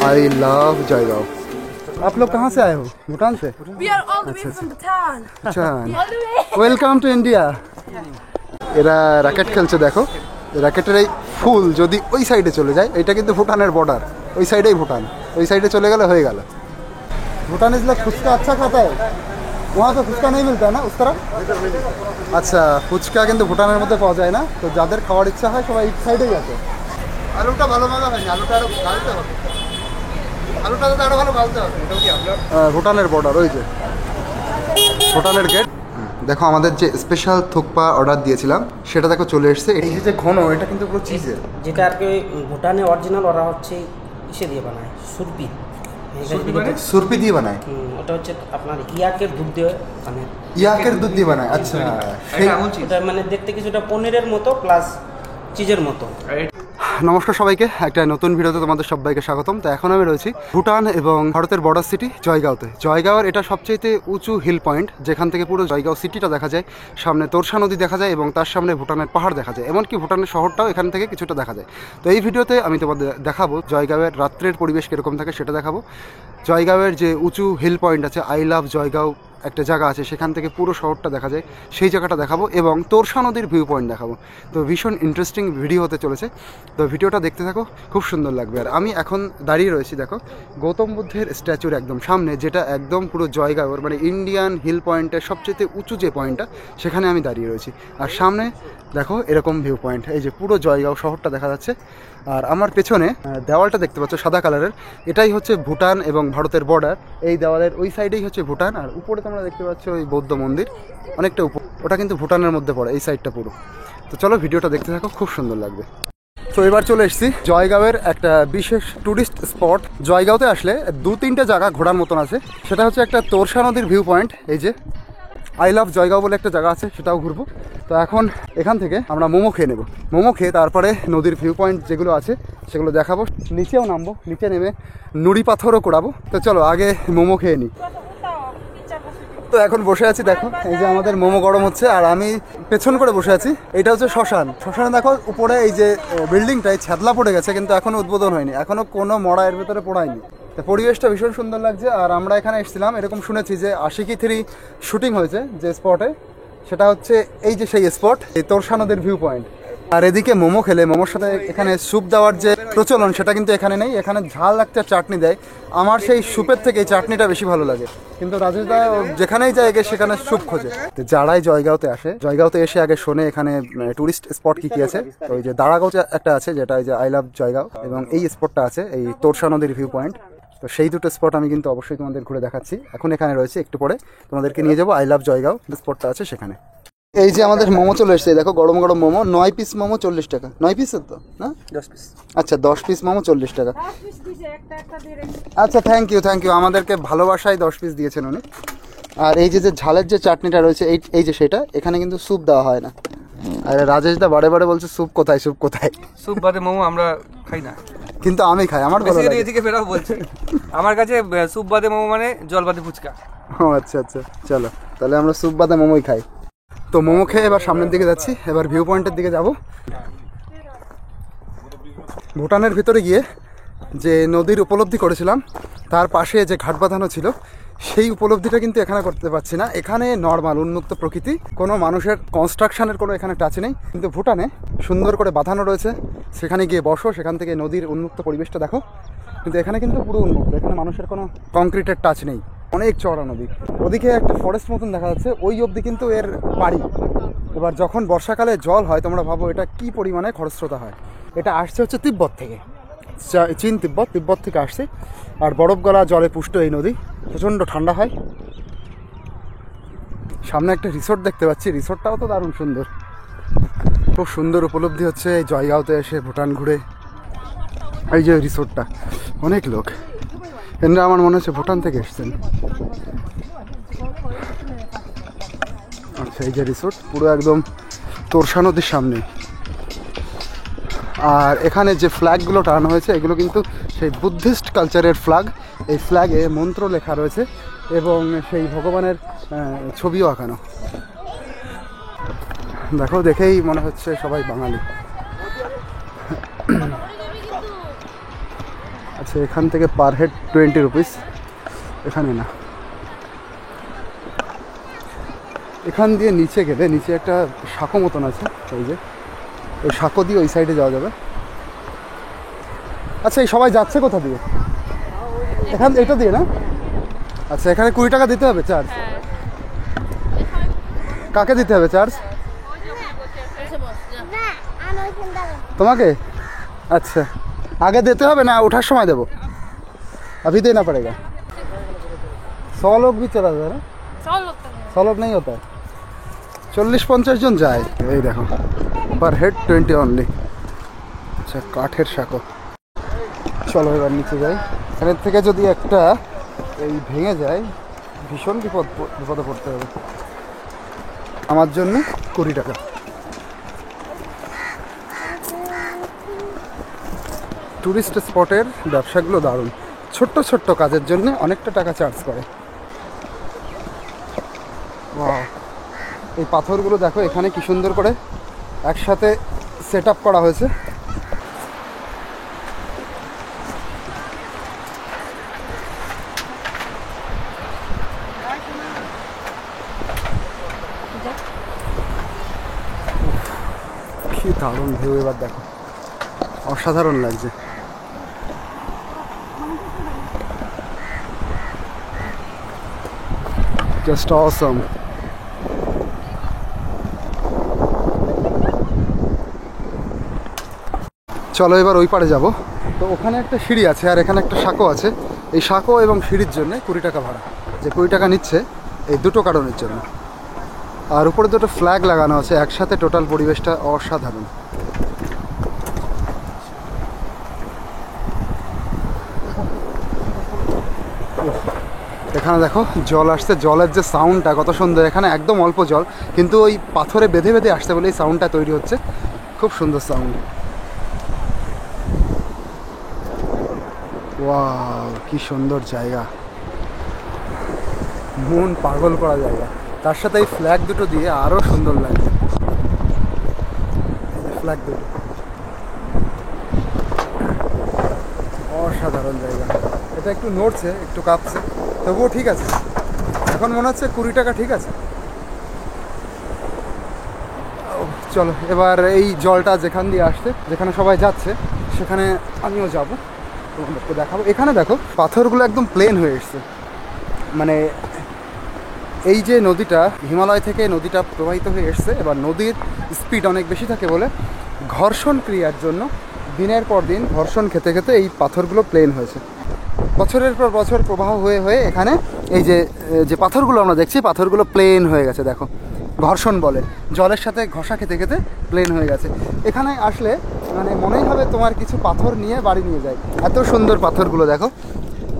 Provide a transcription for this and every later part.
I love Jaigaon. आप लोग कहाँ से आए हो? भूटान से? We are all the way from Bhutan. अच्छा, ওয়েলকাম টু ইন্ডিয়া। এরা র্যাকেট খেলছে, দেখো র্যাকেটের এই ফুল যদি ওই সাইডে চলে যায়, এটা কিন্তু ভুটানের বর্ডার, ওই সাইডেই ভুটান, ওই সাইডে চলে গেলে হয়ে গেল। भूटान इस लोग फुचका अच्छा खाता है, वहाँ तो फुचका नहीं मिलता है ना उस तरह। আচ্ছা, ফুচকা কিন্তু ভুটানের মধ্যে পাওয়া যায় না, তো যাদের খাওয়ার ইচ্ছা হয় সবাই এই সাইডেই আছে। আলুটা ভালো ভালো হয়নি, আলুটা আরো গালতে হবে, আলুটা তো আরো ভালো গালতে হবে। ভুটানের বর্ডার, ওই যে ভুটানের গেট। দেখো আমাদের যে স্পেশাল থুকপা অর্ডার দিয়েছিলাম সেটা দেখো চলে এসেছে। এই যে ঘন, এটা কিন্তু পুরো চিজের, যেটা আর কি ভুটানে অরিজিনাল ওরা হচ্ছে ইসে দিয়ে বানায়, সুরপি। সুরপি দিয়ে বানায়, ওটা হচ্ছে আপনার ইয়াকের দুধ দিয়ে বানায়, ইয়াকের দুধ দিয়ে বানায়। আচ্ছা, এটা মানে দেখতে কিছুটা পনিরের মতো প্লাস চিজের মতো। নমস্কার সবাইকে, একটা নতুন ভিডিওতে তোমাদের সবাইকে স্বাগতম। তো এখন আমি রয়েছি ভুটান এবং ভারতের বর্ডার সিটি জয়গাঁওতে। জয়গাঁওয়ের এটা সবচেয়ে উঁচু হিল পয়েন্ট, যেখান থেকে পুরো জয়গাঁও সিটিটা দেখা যায়, সামনে তোরসা নদী দেখা যায় এবং তার সামনে ভুটানের পাহাড় দেখা যায়, এমনকি ভুটানের শহরটাও এখান থেকে কিছুটা দেখা যায়। তো এই ভিডিওতে আমি তোমাদের দেখাবো জয়গাঁওয়ের রাত্রের পরিবেশ কীরকম থাকে সেটা দেখাবো। জয়গাঁওয়ের যে উঁচু হিল পয়েন্ট আছে, আই লাভ জয়গাঁও একটা জায়গা আছে, সেখান থেকে পুরো শহরটা দেখা যায়, সেই জায়গাটা দেখাবো এবং তোরসা নদীর ভিউ পয়েন্ট দেখাবো। তো ভীষণ ইন্টারেস্টিং ভিডিও হতে চলেছে, তো ভিডিওটা দেখতে থাকো, খুব সুন্দর লাগবে। আর আমি এখন দাঁড়িয়ে রয়েছি দেখো গৌতম বুদ্ধের স্ট্যাচুর একদম সামনে, যেটা একদম পুরো জয়গাঁওর মানে ইন্ডিয়ান হিল পয়েন্টের সবচেয়ে উঁচু যে পয়েন্টটা, সেখানে আমি দাঁড়িয়ে রয়েছি। আর সামনে দেখো এরকম ভিউ পয়েন্ট, এই যে পুরো জয়গাঁও শহরটা দেখা যাচ্ছে। আর আমার পেছনে দেওয়ালটা দেখতে পাচ্ছ সাদা কালারের, এটাই হচ্ছে ভুটান এবং ভারতের বর্ডার। এই দেওয়ালের ওই সাইডেই হচ্ছে ভুটান, আর উপরে তোমরা দেখতে পাচ্ছ ওই বৌদ্ধ মন্দির অনেকটা উপর, ওটা কিন্তু ভুটানের মধ্যে পড়ে এই সাইডটা পুরো। তো চলো ভিডিওটা দেখতে থাকো, খুব সুন্দর লাগবে। তো এবার চলে এসেছি জয়গাঁওয়ের একটা বিশেষ ট্যুরিস্ট স্পট। জয়গাঁওতে আসলে 2-3টে জায়গা ঘোরার মতন আছে, সেটা হচ্ছে একটা তোরসা নদীর ভিউ পয়েন্ট, এই যে আই লাভ জয়গাঁও বলে একটা জায়গা আছে, সেটাও ঘুরবো। তো এখন এখান থেকে আমরা মোমো খেয়ে নেবো, মোমো খেয়ে তারপরে নদীর ভিউ পয়েন্ট যেগুলো আছে সেগুলো দেখাবো, নিচেও নামবো, নিচে নেমে নুড়ি পাথরও কোড়াবো। তো চলো আগে মোমো খেয়ে নিই। তো এখন বসে আছি, দেখো এই যে আমাদের মোমো গরম হচ্ছে আর আমি পেছন করে বসে আছি। এটা হচ্ছে শ্মশান। শ্মশানে দেখো উপরে এই যে বিল্ডিংটাই ছাদলা পড়ে গেছে, কিন্তু এখনো উদ্বোধন হয়নি, এখনো কোনো মরা এর ভেতরে পড়ায়নি। তো পরিবেশটা ভীষণ সুন্দর লাগছে। আর আমরা এখানে এসেছিলাম, এরকম শুনেছি যে আশিকি 3 শুটিং হয়েছে যে স্পটে, সেটা হচ্ছে এই যে সেই স্পট, এই তোরসা নদীর ভিউ পয়েন্ট। আর এদিকে মোমো খেলে মোমোর সাথে এখানে স্যুপ দেওয়ার যে প্রচলন সেটা কিন্তু এখানে নেই, এখানে ঝাল একটা চাটনি দেয়। আমার সেই স্যুপের থেকে এই চাটনিটা বেশি ভালো লাগে, কিন্তু রাজেশদা যেখানেই যায় সেখানে স্যুপ খোঁজে। তো যারাই জয়গাঁওতে আসে, জয়গাঁওতে এসে আগে শোনে এখানে টুরিস্ট স্পট কি কি আছে। তো ওই যে দাঁড়াগাঁও একটা আছে, যেটা ওই যে আই লাভ জয়গাঁও, এবং এই স্পটটা আছে এই তোরসা নদীর ভিউ পয়েন্ট। তো সেই দুটো স্পট আমি কিন্তু অবশ্যই তোমাদের ঘুরে দেখাচ্ছি। এখন এখানে রয়েছে, একটু পরে তোমাদেরকে নিয়ে যাবো আই লাভ জয়গাঁও স্পটটা আছে সেখানে। এই যে আমাদের মোমো চলে এসছে, দেখো গরম গরম মোমো, 9 পিস মোমো 40 টাকা। 9 পিসের তো না, 10 পিস। আচ্ছা 10 পিস মোমো 40 টাকা। আচ্ছা থ্যাংক ইউ, আমাদেরকে ভালোবাসায় 10 পিস দিয়েছেন উনি। আর এই যে ঝালের যে চাটনিটা রয়েছে, এই যে সেটা, এখানে কিন্তু স্যুপ দেওয়া হয় না। আর রাজেশদা বারে বারে বলছে স্যুপ কোথায়, স্যুপ কোথায়। স্যুপ বাদে মোমো আমরা খাই না, কিন্তু আমি খাই, আমার ভালো লাগে। এদিকে ফেরাও বলছি, আমার কাছে স্যুপ বাদে মোমো মানে জল বাদে ফুচকা। ও আচ্ছা, চলো তাহলে আমরা স্যুপ বাদে মোমোই খাই। তো মোমো খেয়ে এবার সামনের দিকে যাচ্ছি, এবার ভিউ পয়েন্টের দিকে যাব। ভুটানের ভিতরে গিয়ে যে নদীর উপলব্ধি করেছিলাম, তার পাশে যে ঘাট বাঁধানো ছিল, সেই উপলব্ধিটা কিন্তু এখানে করতে পারছি না। এখানে নর্মাল উন্মুক্ত প্রকৃতি, কোনো মানুষের কনস্ট্রাকশনের কোনো এখানে টাচ নেই, কিন্তু ভুটানে সুন্দর করে বাঁধানো রয়েছে। সেখানে গিয়ে বসো, সেখান থেকে নদীর উন্মুক্ত পরিবেশটা দেখো। কিন্তু এখানে কিন্তু পুরো উন্মুক্ত, এখানে মানুষের কোনো কংক্রিটের টাচ নেই, অনেক চওড়া নদী। ওদিকে একটা ফরেস্ট মতন দেখা যাচ্ছে, ওই অবধি কিন্তু এর বাড়ি। এবার যখন বর্ষাকালে জল হয়, তোমরা ভাবো এটা কি পরিমাণে খরস্রোতা হয়। এটা আসছে হচ্ছে তিব্বত থেকে, চীন তিব্বত থেকে আসছে। আর বরফ গলা জলে পুষ্ট এই নদী, প্রচণ্ড ঠান্ডা হয়। সামনে একটা রিসোর্ট দেখতে পাচ্ছি, রিসোর্টটাও তো দারুণ সুন্দর, খুব সুন্দর উপলব্ধি হচ্ছে এই জয়গাঁওতে এসে ভুটান ঘুরে। এই যে রিসোর্টটা, অনেক লোক, এনারা আমার মনে হচ্ছে ভুটান থেকে এসছেন। আচ্ছা এই যে রিসোর্ট, পুরো একদম তোরসা নদীর সামনে। আর এখানে যে ফ্ল্যাগগুলো টানানো হয়েছে, এগুলো কিন্তু সেই বুদ্ধিস্ট কালচারের ফ্ল্যাগ। এই ফ্ল্যাগে মন্ত্র লেখা রয়েছে এবং সেই ভগবানের ছবিও আঁকানো। দেখো, দেখেই মনে হচ্ছে সবাই বাঙালি। আচ্ছা এখান থেকে পার হেড 20 রুপিস, এখানে না। এখান দিয়ে নিচে গেলে নিচে একটা সাঁকো মতন আছে, ওই যে ওই সাঁকো দিয়ে ওই সাইডে যাওয়া যাবে। আচ্ছা, এই সবাই যাচ্ছে কোথা দিয়ে? এখান এটা দিয়ে না? আচ্ছা, এখানে 20 টাকা দিতে হবে চার্জ। কাকে দিতে হবে চার্জ? তোমাকে? अच्छा आगे देते हो ना, उठार समय देव, अभी देना पड़ेगा। 100 लोग भी चला जाए ना? 100 लोग नहीं होता है, 40-50 जन जाए। ये देखो पर हेड 20 ओनली। अच्छा काठेर शाको। चलो এবার নিচে যাই। এখান থেকে যদি একটা এই ভেঙে যায় ভীষণ বিপদে পড়তে হবে। আমার জন্য 20 টাকা। টুরিস্ট স্পটের ব্যবসাগুলো দারুণ, ছোট্ট ছোট্ট কাজের জন্য অনেকটা টাকা চার্জ করে। ওয়াও, এই পাথরগুলো দেখো এখানে কি সুন্দর করে একসাথে সেট আপ করা হয়েছে। কি দারুণ ভিউ, এবার দেখো অসাধারণ লাগছে। জাস্ট অসম। চলো এবার ওই পারে যাব। তো ওখানে একটা সিঁড়ি আছে আর এখানে একটা সাঁকো আছে। এই সাঁকো এবং সিঁড়ির জন্য 20 টাকা ভাড়া। যে 20 টাকা নিচ্ছে এই দুটো কারণের জন্য। আর উপরে দুটো ফ্ল্যাগ লাগানো আছে, একসাথে টোটাল পরিবেশটা অসাধারণ। এখানে দেখো জল আসছে, জলের যে সাউন্ডটা কত সুন্দর। এখানে একদম অল্প জল, কিন্তু ওই পাথরে বেঁধে বেঁধে আসছে বলে এই সাউন্ডটা তৈরি হচ্ছে। খুব সুন্দর সাউন্ড। ওয়াও কি সুন্দর জায়গা, মন পাগল করা জায়গা। তার সাথে এই ফ্ল্যাগ দুটো দিয়ে আরও সুন্দর লাগছে। ফ্ল্যাগ দুটো অসাধারণ জায়গা। এটা একটু নড়ছে, একটু কাঁপছে, তবুও ঠিক আছে। এখন মনে হচ্ছে 20 টাকা ঠিক আছে। চলো এবার এই জলটা যেখান দিয়ে আসছে, যেখানে সবাই যাচ্ছে সেখানে আমিও যাব, তোমাদেরকে দেখাবো। এখানে দেখো পাথরগুলো একদম প্লেন হয়ে এসছে। মানে এই যে নদীটা, হিমালয় থেকে নদীটা প্রবাহিত হয়ে এসছে। এবার নদীর স্পিড অনেক বেশি থাকে বলে ঘর্ষণ ক্রিয়ার জন্য দিনের পর দিন ঘর্ষণ খেতে খেতে এই পাথরগুলো প্লেন হয়েছে। বছরের পর বছর প্রবাহ হয়ে হয়ে এখানে এই যে পাথরগুলো আমরা দেখছি, পাথরগুলো প্লেন হয়ে গেছে। দেখো ঘর্ষণ বলে, জলের সাথে ঘষা খেতে খেতে প্লেন হয়ে গেছে। এখানে আসলে মানে মনেই হবে তোমার কিছু পাথর নিয়ে বাড়ি নিয়ে যায়, এত সুন্দর পাথরগুলো দেখো।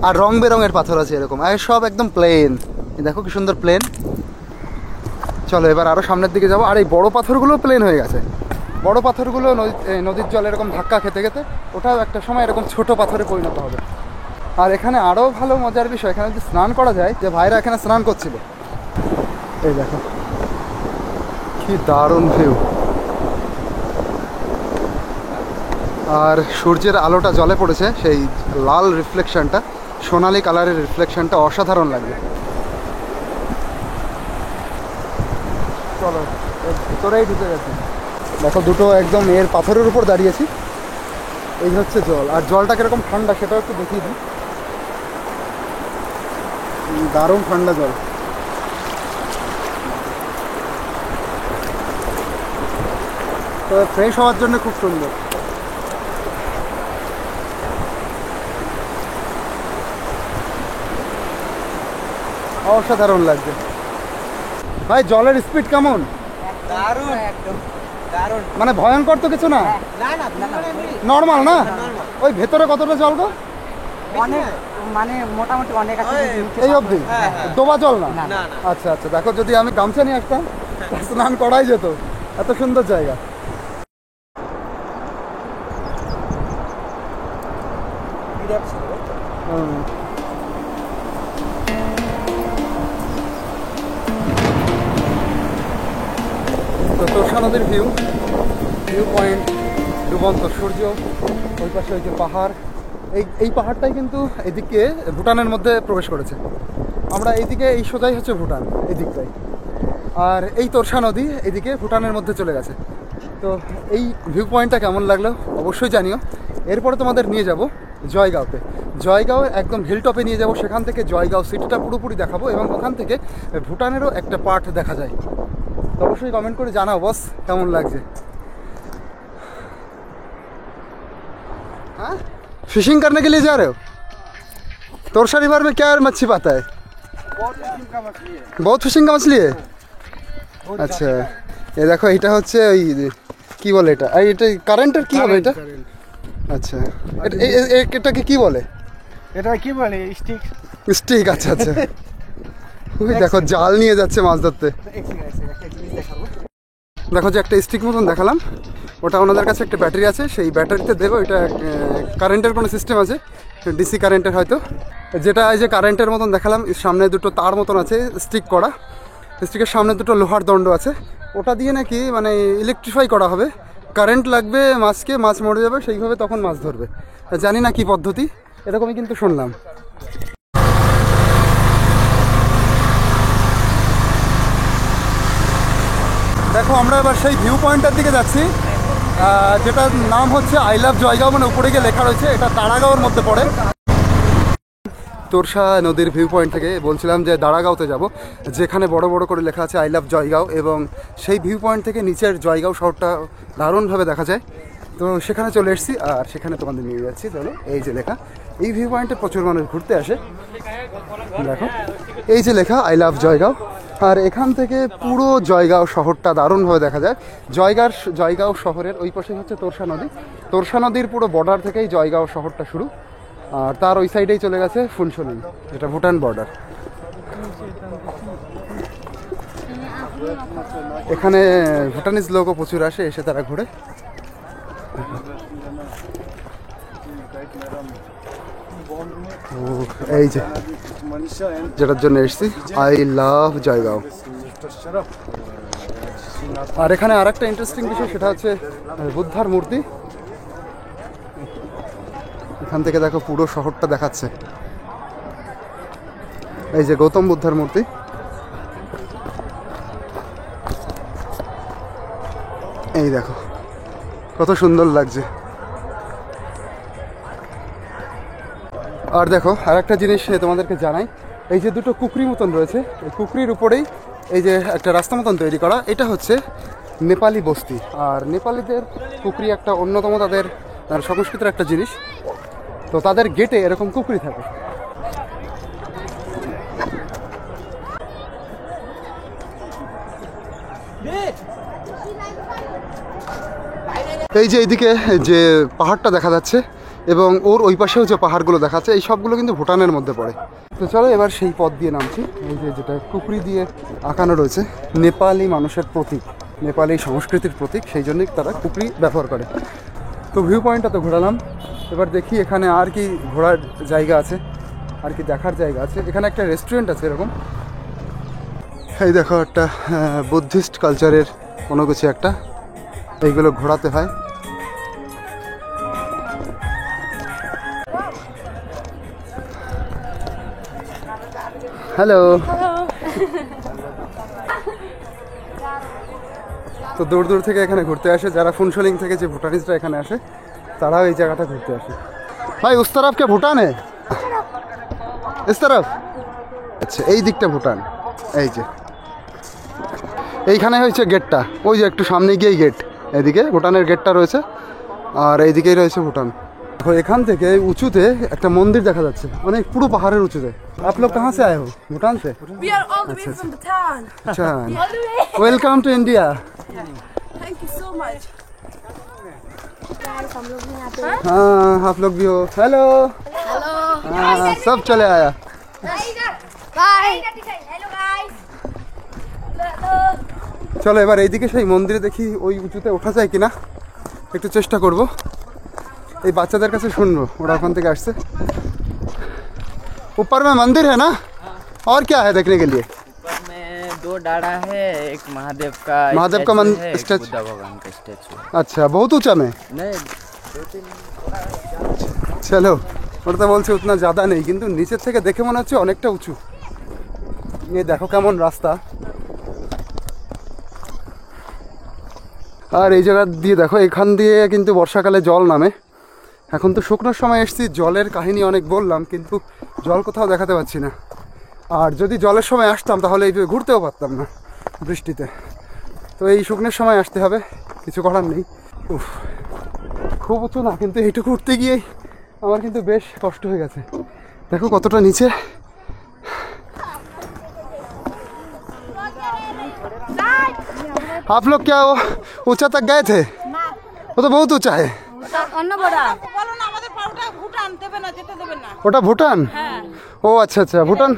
আর রং বেরঙের পাথর আছে এরকম, আর সব একদম প্লেন। দেখো কি সুন্দর প্লেন। চলো এবার আরও সামনের দিকে যাবো। আর এই বড়ো পাথরগুলো প্লেন হয়ে গেছে। বড়ো পাথরগুলো নদীর জল এরকম ধাক্কা খেতে খেতে ওটাও একটা সময় এরকম ছোট পাথরে পরিণত হবে। আর এখানে আরও ভালো মজার বিষয়, এখানে যদি স্নান করা যায়, যে ভাইরা এখানে স্নান করছিল। এই দেখো কি দারুণ ভিউ। আর সূর্যের আলোটা জলে পড়েছে, সেই লাল রিফ্লেকশনটা, সোনালি কালারের রিফ্লেকশনটা অসাধারণ লাগবে। চলো ভিতরেই ঢুকে গেছে। দেখো দুটো একদম এর পাথরের উপর দাঁড়িয়েছি। এই হচ্ছে জল, আর জলটা কিরকম ঠান্ডা সেটাও একটু দেখিয়ে দিই। দারুণ ঠান্ডা জল। তো ফ্রেশ হওয়ার জন্য খুব সুন্দর। অসাধারণ লাগছে ভাই। জলের স্পিড কেমন? দারুণ, একদম দারুণ। মানে ভয়ঙ্কর তো কিছু না, নর্মাল না? ওই ভেতরে কতটা জল গো? অনেক, মানে মোটামুটি অনেক আছে। এই অবধি ডোবা জল না? আচ্ছা আচ্ছা। দেখো যদি আমি গামছা নিয়ে আসতাম স্নান করাই যেত, এত সুন্দর জায়গা। তো তোরসা নদীর ভিউ পয়েন্ট, ডুবন্ত সূর্য, ওই পাশে ওই যে পাহাড়, এই পাহাড়টাই কিন্তু এদিকে ভুটানের মধ্যে প্রবেশ করেছে। আমরা এইদিকে এই সোজাই হচ্ছে ভুটান এদিকটাই, আর এই তোরসা নদী এদিকে ভুটানের মধ্যে চলে গেছে। তো এই ভিউ পয়েন্টটা কেমন লাগলো অবশ্যই জানিও। এরপরে তোমাদের নিয়ে যাব জয়গাঁওতে। জয়গাঁও একদম হিলটপে নিয়ে যাব, সেখান থেকে জয়গাঁও সিটিটা পুরোপুরি দেখাবো এবং ওখান থেকে ভুটানেরও একটা পার্ট দেখা যায়। তো অবশ্যই কমেন্ট করে জানাও বস কেমন লাগছে। हाँ फिशिंग करने के लिए जा रहे हो? तोरसा रिवर में क्या मच्छी पाता है? बहुत फिशिंग का मछली है। আচ্ছা এই দেখো এটা হচ্ছে ওই কি বলে এটা, এটা কারেন্টের কি হবে এটা? আচ্ছা এটাকে কি বলে? এটা কি বলে স্টিক? স্টিক, আচ্ছা আচ্ছা। ওই দেখো জাল নিয়ে যাচ্ছে মাছ ধরতে। দেখো যে একটা স্টিক মতন দেখালাম, ওটা ওনাদের কাছে একটা ব্যাটারি আছে, সেই ব্যাটারিতে দেবো। এটা কারেন্টের কোনো সিস্টেম আছে, ডিসি কারেন্টের হয়তো। যেটা এই যে কারেন্টের মতন দেখালাম, সামনে দুটো তার মতন আছে স্টিক করা, স্টিকের সামনে দুটো লোহার দণ্ড আছে, ওটা দিয়ে নাকি মানে ইলেকট্রিফাই করা হবে। কারেন্ট লাগবে মাছকে, মাছ মরে যাবে, সেইভাবে তখন মাছ ধরবে। জানি না কি পদ্ধতি, এরকমই কিন্তু শুনলাম। দেখো আমরা এবার সেই ভিউ পয়েন্টটার দিকে যাচ্ছি, যেটার নাম হচ্ছে আই লাভ জয়গাঁও, মানে উপরে গিয়ে লেখা রয়েছে। এটা দাঁড়াগাঁওয়ের মধ্যে পড়ে। তোরসা নদীর ভিউ পয়েন্ট থেকে বলছিলাম যে দাঁড়াগাঁওতে যাব, যেখানে বড় বড় করে লেখা আছে আই লাভ জয়গাঁও, এবং সেই ভিউ পয়েন্ট থেকে নিচের জয়গাঁও শহরটা দারুণভাবে দেখা যায়। তো সেখানে চলে এসেছি, আর সেখানে তোমাদের নিয়ে যাচ্ছি। চলো, এই যে লেখা, এই ভিউ পয়েন্টে প্রচুর মানুষ ঘুরতে আসে। দেখো এই যে লেখা আই লাভ জয়গাঁও, আর এখান থেকে পুরো জয়গাঁও শহরটা দারুণভাবে দেখা যায়। জয়গাঁও শহরের ওই পাশে হচ্ছে তোরসা নদী, তোরসা নদীর পুরো বর্ডার থেকেই জয়গাঁও শহরটা শুরু, আর তার ওই সাইডেই চলে গেছে ফুনসুলি, যেটা ভুটান বর্ডার। এখানে ভুটানিজ লোকও প্রচুর আসে, এসে তারা ঘুরে। এই যে যেটার জন্য এসেছি, আই লাভ জয়গাঁও। আর এখানে আর একটা ইন্টারেস্টিং বিষয়, সেটা হচ্ছে বুদ্ধার মূর্তি। এখান থেকে দেখো পুরো শহরটা দেখাচ্ছে। এই যে গৌতম বুদ্ধার মূর্তি। এই দেখো কত সুন্দর লাগছে। আর দেখো আর একটা জিনিস তোমাদেরকে জানাই, এই যে দুটো কুকরি মতন রয়েছে, এই কুকরির উপরেই এই যে একটা রাস্তা মতন তৈরি করা, এটা হচ্ছে নেপালি বস্তি। আর নেপালিদের কুকরি একটা অন্যতম তাদের সংস্কৃতির একটা জিনিস। তো তাদের গেটে এরকম কুকরি থাকে। এই যে এইদিকে যে পাহাড়টা দেখা যাচ্ছে এবং ওর ওই পাশেও যে পাহাড়গুলো দেখাচ্ছে, এই সবগুলো কিন্তু ভুটানের মধ্যে পড়ে। তো চলো এবার সেই পথ দিয়ে নামছি। এই যে যেটা কুকরি দিয়ে আঁকানো রয়েছে, নেপালি মানুষের প্রতীক, নেপালি সংস্কৃতির প্রতীক, সেই জন্যই তারা কুকরি ব্যবহার করে। তো ভিউ পয়েন্টটা তো ঘোরালাম, এবার দেখি এখানে আর কি ঘোরার জায়গা আছে, আর কি দেখার জায়গা আছে। এখানে একটা রেস্টুরেন্ট আছে এরকম। এই দেখো একটা বুদ্ধিস্ট কালচারের কোনো কিছু একটা, এইগুলো ঘোরাতে হয়। হ্যালো। তো দূর দূর থেকে এখানে ঘুরতে আসে, যারা ফুনসোলিং থেকে যে ভুটানিজরা এখানে আসে, তারাও এই জায়গাটা ঘুরতে আসে। ভাই উস তরফ কে ভুটান है? इस तरफ? আচ্ছা এই দিকটা ভুটান। এই যে এইখানে হয়েছে গেটটা, ওই যে একটু সামনে গিয়েই গেট, এদিকে ভুটানের গেটটা রয়েছে, আর এইদিকেই রয়েছে ভুটান। এখান থেকে উঁচুতে একটা মন্দির দেখা যাচ্ছে, অনেক পুরো পাহাড়ের উঁচুতে। आप लोग कहाँ से आए हो? भूटान से? We are all the way from Bhutan. अच्छा, All the way. Welcome to India. Thank you so much. हाँ आप लोग भी हो। हेलो। Hello. हाँ सब चले आया। Bye. Hello guys. চলো এবার এইদিকে সেই মন্দিরে দেখি ওই উঁচুতে ওঠা যায় কিনা, একটু চেষ্টা করব। এই বাচ্চাদের কাছে শুনবো, ওরা ওখান থেকে আসছে। ऊपर में मंदिर है ना, और क्या है देखने के लिए? ऊपर में 2 डाड़ा है, एक महादेव का मंदिर, एक बुद्धा भगवान का स्टैचू। अच्छा बहुत ऊंचा में? नहीं, चलो ওটা তো বলছে উতনা জাদা নেই, কিন্তু নিচের থেকে দেখে মনে হচ্ছে অনেকটা উঁচু। এই দেখো কেমন রাস্তা, আর এই জায়গা দিয়ে দেখো এখান দিয়ে কিন্তু বর্ষাকালে জল নামে। এখন তো শুকনোর সময় এসেছি, জলের কাহিনী অনেক বললাম, কিন্তু জল কোথাও দেখাতে পাচ্ছি না। আর যদি জলের সময় আসতাম তাহলে এইভাবে ঘুরতেও পারতাম না বৃষ্টিতে। তো এই শুকনোর সময় আসতে হবে, কিছু করার নেই। উফ, খুব উঁচু না, কিন্তু এইটুকু উঠতে গিয়েই আমার কিন্তু বেশ কষ্ট হয়ে গেছে। দেখো কতটা নিচে। आप लोग क्या वो ऊंचा तक गए थे? वो तो बहुत ऊंचा है। ওটা ভুটান? ও আচ্ছা আচ্ছা, ভুটান।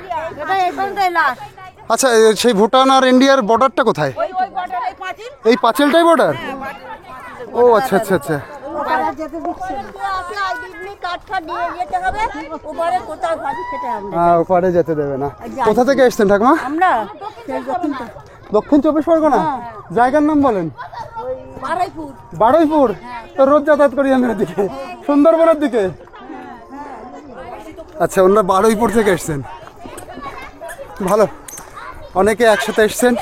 আচ্ছা, সেই ভুটান আর ইন্ডিয়ার বর্ডারটা কোথায়? এই পাঁচিলটাই বর্ডার? ও আচ্ছা আচ্ছা আচ্ছা। হ্যাঁ, ওপারে যেতে দেবে না। কোথা থেকে এসছেন ঠাকুমা? দক্ষিণ চব্বিশ পরগনা। জায়গার নাম বলেন? বারুইপুর। তো রোজ যাতায়াত করি আমি ওদিকে, সুন্দরবনের দিকে। আচ্ছা, ওনারা বারুইপুর থেকে এসছেন, ভালো। অনেকে একসাথে এসছেন,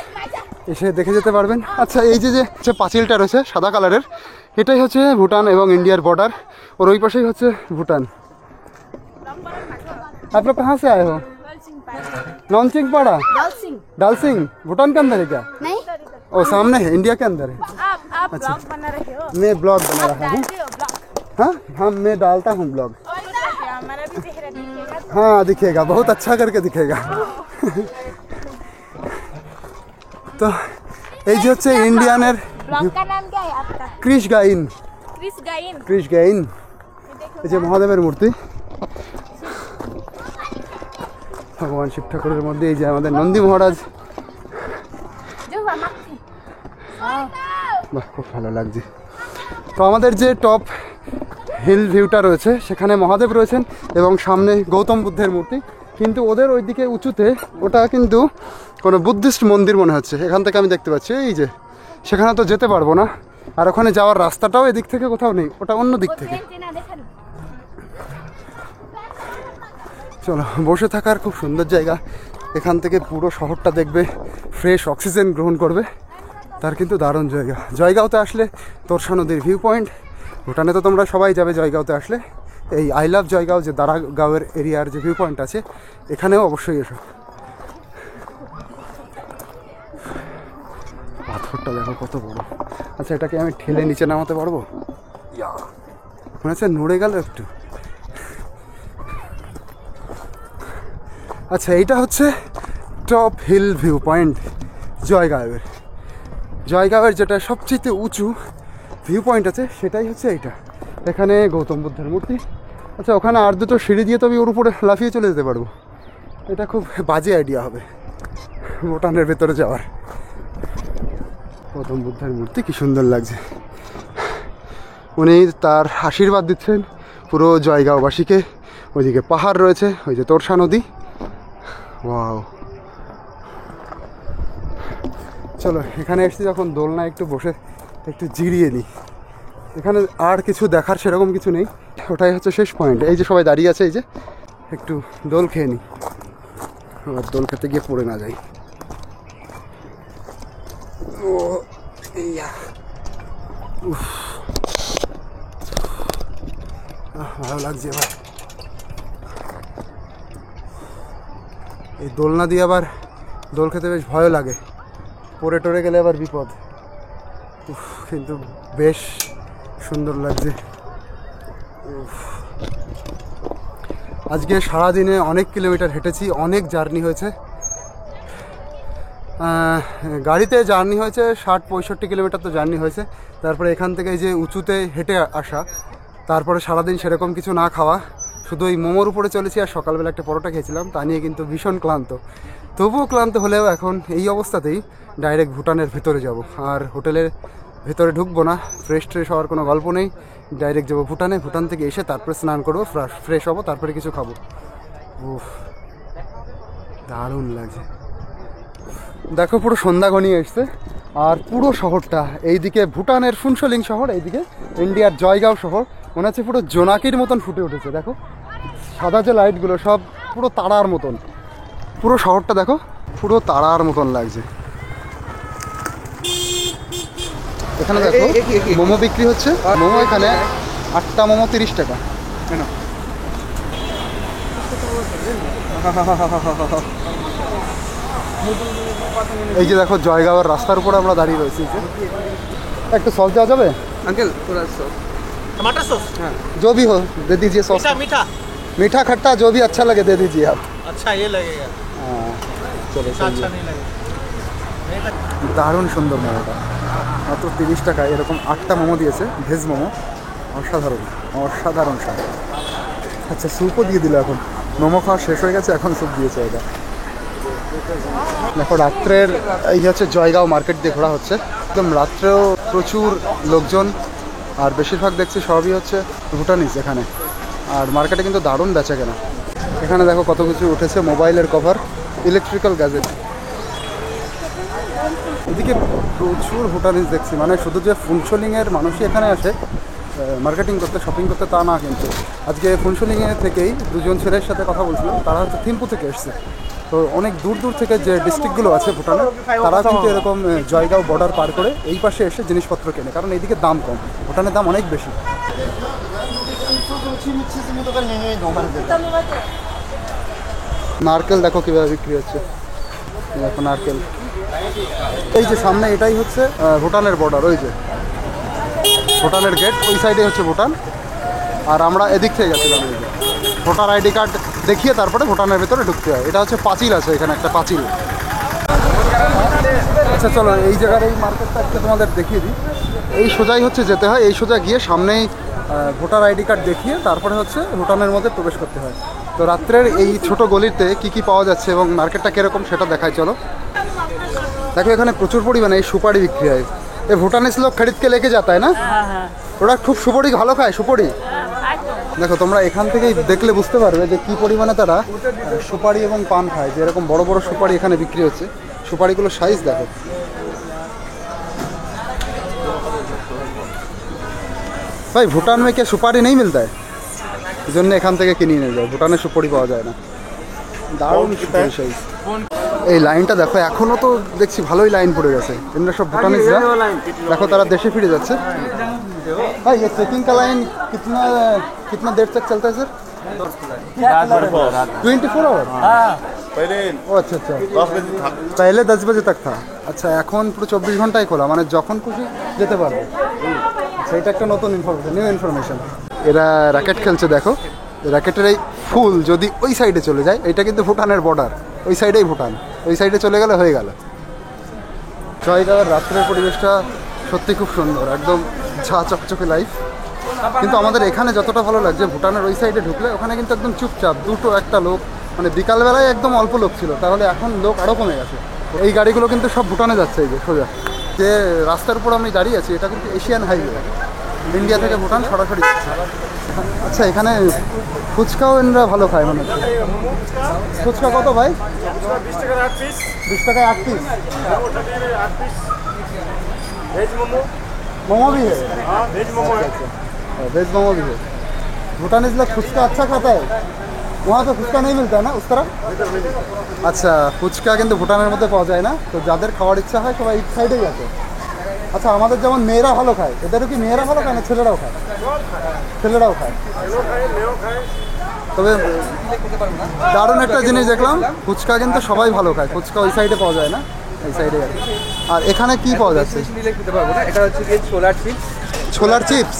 এসে দেখে যেতে পারবেন। আচ্ছা, এই যে পাঁচিলটা রয়েছে সাদা কালারের, এটাই হচ্ছে ভুটান এবং ইন্ডিয়ার বর্ডার। ওর ওই পাশেই হচ্ছে ভুটান। आप लोग कहाँ से आए हो? नॉनचिंग पाड़ा। डाल सिंह भूटान के अंदर है क्या? नहीं, ओ सामने है, इंडिया के अंदर है। आप ब्लॉग बना रहे हो? मैं ब्लॉग बना रहा हूँ। हाँ हाँ, मैं डालता हूँ ब्लॉग। हमारा भी चेहरा दिखेगा। हाँ दिखेगा, बहुत अच्छा करके दिखेगा। तो এই যে হচ্ছে ইন্ডিয়ানের ब्लॉग का नाम क्या है आपका? ক্রিশ গাইন। क्रिस गाइन। ক্রিশ গাইন, এই যে মহাদেবের মূর্তি, ভগবান শিব ঠাকুরের মধ্যে। এই যে আমাদের নন্দী মহারাজ। जो हमारे বাহ, খুব ভালো লাগছে। তো আমাদের যে টপ হিল ভিউটা রয়েছে, সেখানে মহাদেব রয়েছেন এবং সামনে গৌতম বুদ্ধের মূর্তি। কিন্তু ওদের ওইদিকে উঁচুতে ওটা কিন্তু কোনো বুদ্ধিস্ট মন্দির মনে হচ্ছে, এখান থেকে আমি দেখতে পাচ্ছি। এই যে সেখানে তো যেতে পারবো না, আর ওখানে যাওয়ার রাস্তাটাও এদিক থেকে কোথাও নেই, ওটা অন্য দিক থেকে। চলো, বসে থাকার খুব সুন্দর জায়গা। এখান থেকে পুরো শহরটা দেখবে, ফ্রেশ অক্সিজেন গ্রহণ করবে, তার কিন্তু দারুণ জায়গা। জয়গাঁওতে আসলে তোরসা নদীর ভিউ পয়েন্ট। ভুটানে তো তোমরা সবাই যাবে জয়গাঁওতে আসলে। এই আই লাভ জয়গাঁও যে দারাগাঁওয়ের এরিয়ার যে ভিউ পয়েন্ট আছে, এখানেও অবশ্যই এসো। পাথরটা দেখো কত বড়। আচ্ছা, এটাকে আমি ঠেলে নিচে নামাতে পারবো? মনে হচ্ছে নড়ে গেল একটু। আচ্ছা, এইটা হচ্ছে টপ হিল ভিউ পয়েন্ট জয়গাঁওয়ের। জয়গাঁওয়ের যেটা সবচেয়ে উঁচু ভিউ পয়েন্ট আছে, সেটাই হচ্ছে এইটা। এখানে গৌতম বুদ্ধের মূর্তি। আচ্ছা, ওখানে আর দুটো সিঁড়ি দিয়ে তো আমি ওর উপরে লাফিয়ে চলে যেতে পারবো। এটা খুব বাজে আইডিয়া হবে ভুটানের ভেতরে যাওয়ার। গৌতম বুদ্ধের মূর্তি কি সুন্দর লাগছে। উনি তার আশীর্বাদ দিচ্ছেন পুরো জয়গাঁওবাসীকে। ওইদিকে পাহাড় রয়েছে, ওই যে তোরসা নদী। ওয়াও, চলো এখানে এসছি যখন, দোলনা একটু বসে একটু জিরিয়ে নিই। এখানে আর কিছু দেখার সেরকম কিছু নেই, ওটাই হচ্ছে শেষ পয়েন্ট। এই যে সবাই দাঁড়িয়ে আছে, এই যে একটু দোল খেয়ে নিই, আর দোল খেতে গিয়ে পড়ে না যাই। ও ইয়া, উফ, ভালো লাগছে এবার। এই দোলনা দিয়ে আবার দোল খেতে বেশ ভয় লাগে, পড়ে টরে গেলে আবার বিপদ। কিন্তু বেশ সুন্দর লাগছে। আজকে সারাদিনে অনেক কিলোমিটার হেঁটেছি, অনেক জার্নি হয়েছে। গাড়িতে জার্নি হয়েছে 60-65 কিলোমিটার তো জার্নি হয়েছে। তারপরে এখান থেকে এই যে উঁচুতে হেঁটে আসা, তারপরে সারাদিন সেরকম কিছু না খাওয়া, শুধু ওই মোমোর উপরে চলেছি। আর সকালবেলা একটা পরোটা খেয়েছিলাম, তা নিয়ে কিন্তু ভীষণ ক্লান্ত। তবুও ক্লান্ত হলেও এখন এই অবস্থাতেই ডাইরেক্ট ভুটানের ভেতরে যাব। আর হোটেলের ভেতরে ঢুকবো না, ফ্রেশ হওয়ার কোনো গল্প নেই। ডাইরেক্ট যাবো ভুটানে। ভুটান থেকে এসে তারপরে স্নান করবো, ফ্রেশ হবো, তারপরে কিছু খাবো। উফ, দারুণ লাগছে। দেখো পুরো সন্ধ্যা ঘনিয়ে এসছে, আর পুরো শহরটা এইদিকে ভুটানের ফুনসলিং শহর, এইদিকে ইন্ডিয়ার জয়গাঁও শহর। মনে হচ্ছে পুরো জোনাকির মতন ফুটে উঠেছে। দেখো সাদা যে লাইটগুলো সব পুরো তারার মতন, পুরো শহরটা দেখো পুরো তারার মতন লাগছে। এখানে দেখো মোমো বিক্রি হচ্ছে, মোমো এখানে 8টা মোমো 30 টাকা। এই যে দেখো জয়গাঁওয়ের রাস্তার উপরে আমরা দাঁড়িয়ে রয়েছি। একটু সস দেওয়া যাবে अंकल थोड़ा सॉस। टमाटर सॉस जो भी हो दे दीजिए सॉस। मीठा मीठा खट्टा जो भी अच्छा लगे दे दीजिए आप। अच्छा ये लगेगा, हाँ चलो अच्छा सही है। नहीं लगेगा। দারুণ সুন্দর মোমোটা, মাত্র 30 টাকায় এরকম 8টা মোমো দিয়েছে, ভেজ মোমো, অসাধারণ অসাধারণ স্বাদ। আচ্ছা স্যুপও দিয়ে দিল, এখন মোমো খাওয়া শেষ হয়ে গেছে, এখন স্যুপ দিয়েছে এটা। দেখো রাত্রের এই হচ্ছে জয়গাঁও মার্কেট দিয়ে ঘোরা হচ্ছে, একদম রাত্রেও প্রচুর লোকজন, আর বেশিরভাগ দেখছি সবই হচ্ছে ভুটানিজ এখানে। আর মার্কেটে কিন্তু দারুণ বেচা কেনা। এখানে দেখো কত কিছু উঠেছে, মোবাইলের কভার, ইলেকট্রিক্যাল গ্যাজেট। এদিকে প্রচুর ভুটানিজ দেখছি, মানে শুধু যে ফুনশোলিংয়ের মানুষই এখানে আসে মার্কেটিং করতে, শপিং করতে তা না, কিন্তু আজকে ফুনশোলিংয়ে থেকেই দুজন ছেলের সাথে কথা বলছিলাম, তারা হচ্ছে থিম্পু থেকে এসছে। তো অনেক দূর দূর থেকে যে ডিস্ট্রিক্টগুলো আছে ভুটানে, তারা কিন্তু এরকম জয়গাঁও বর্ডার পার করে এই পাশে এসে জিনিসপত্র কেনে, কারণ এইদিকে দাম কম, ভুটানের দাম অনেক বেশি। নারকেল দেখো কীভাবে বিক্রি হচ্ছে, দেখো নারকেল। এই যে সামনে এটাই হচ্ছে ভুটানের বর্ডার, ওই যে ভুটানের গেট, ওই সাইডে হচ্ছে ভুটান। আর আমরা এদিক থেকে গেছিলাম, এই যে ভোটার আইডি কার্ড দেখিয়ে তারপরে ভুটানের ভেতরে ঢুকতে হয়। এটা হচ্ছে পাঁচিল আছে, এখানে একটা পাঁচিল। আচ্ছা চলো এই জায়গার এই মার্কেটটা আজকে তোমাদের দেখিয়ে দিই। এই সোজাই হচ্ছে যেতে হয়, এই সোজা গিয়ে সামনেই ভোটার আইডি কার্ড দেখিয়ে তারপরে হচ্ছে ভুটানের মধ্যে প্রবেশ করতে হয়। তো রাত্রের এই ছোট গলিতে কি কি পাওয়া যাচ্ছে এবং মার্কেটটা কীরকম সেটা দেখায় চলো। দেখো এখানে প্রচুর পরিমাণে এই সুপারি বিক্রি হয়। এই ভুটানিস লোক খরিদকে লেকে যাতা হয় না, ওরা খুব সুপারি ভালো খায়, সুপারি। দেখো তোমরা এখান থেকেই দেখলে বুঝতে পারবে যে কী পরিমাণে তারা সুপারি এবং পান খায়। যে এরকম বড় বড় সুপারি এখানে বিক্রি হচ্ছে, সুপারিগুলোর সাইজ দেখো। ভাই ভুটান में क्या সুপারি নেই মিলতা है, এই জন্য এখান থেকে কিনে নিয়ে যায়, ভুটানে সুপারি পাওয়া যায় না। দারুণ সুপারি সাইজ। এই লাইনটা দেখো এখনও তো দেখছি ভালোই লাইন পড়ে গেছে, এমনি সব ভুটানিজরা দেখো তারা দেশে ফিরে যাচ্ছে। भाई ये ट्रेकिंग का लाइन कितना देर तक चलता है सर? 24 आवर। ও আচ্ছা আচ্ছা, पहले 10 बजे तक था। আচ্ছা এখন পুরো 24 ঘন্টাই খোলা, মানে যখন খুশি যেতে পারবে। আচ্ছা এটা একটা নতুন ইনফরমেশন, নিউ ইনফরমেশন। এরা র্যাকেট খেলছে দেখো, র্যাকেটের এই ফুল যদি ওই সাইডে চলে যায়, এটা কিন্তু ভুটানের বর্ডার, ওই সাইডেই ভুটান, ওই সাইডে চলে গেলে হয়ে গেল। জয়গাঁওয়ের রাত্রের পরিবেশটা সত্যি খুব সুন্দর, একদম ঝা চকচকে লাইফ। কিন্তু আমাদের এখানে যতটা ভালো লাগছে, ভুটানের ওই সাইডে ঢুকলে ওখানে কিন্তু একদম চুপচাপ, দুটো একটা লোক, মানে বিকালবেলায় একদম অল্প লোক ছিল, তাহলে এখন লোক আরও কমে গেছে। এই গাড়িগুলো কিন্তু সব ভুটানে যাচ্ছে, এই যে সোজা যে রাস্তার উপর আমি দাঁড়িয়ে আছি, এটা কিন্তু এশিয়ান হাইওয়ে, ইন্ডিয়া থেকে ভুটান সরাসরি যাচ্ছে। আচ্ছা এখানে ফুচকাও এনরা ভালো খায় মনে হচ্ছে। ফুচকা কত ভাই? 20 টাকায় 8 পিস। 20 টাকায় 8 পিস। वेज मोमो, मोमो भी है? हाँ वेज मोमो है। वेज मोमो भी है। भूटानीज लोग फुचका अच्छा खाता है, वहाँ तो फुचका नहीं मिलता है ना उस तरह? আচ্ছা ফুচকা কিন্তু ভুটানের মধ্যে পাওয়া যায় না, তো যাদের খাওয়ার ইচ্ছা হয় সবাই এই সাইডেই আছে। আচ্ছা আমাদের যেমন মেয়েরা ভালো খায়, এদেরও কি মেয়েরা ভালো খায় না ছেলেরাও খায়? ছেলেরাও খায়। তবে দারুণ একটা জিনিস দেখলাম, ফুচকা কিন্তু সবাই ভালো খায়, ফুচকা ওই সাইডে পাওয়া যায় না, এই সাইডে আছে। আর এখানে কি পাওয়া যাচ্ছে? নিলে খেতে পারবো না, এটা হচ্ছে গিয়ে ছোলার চিপস, ছোলার চিপস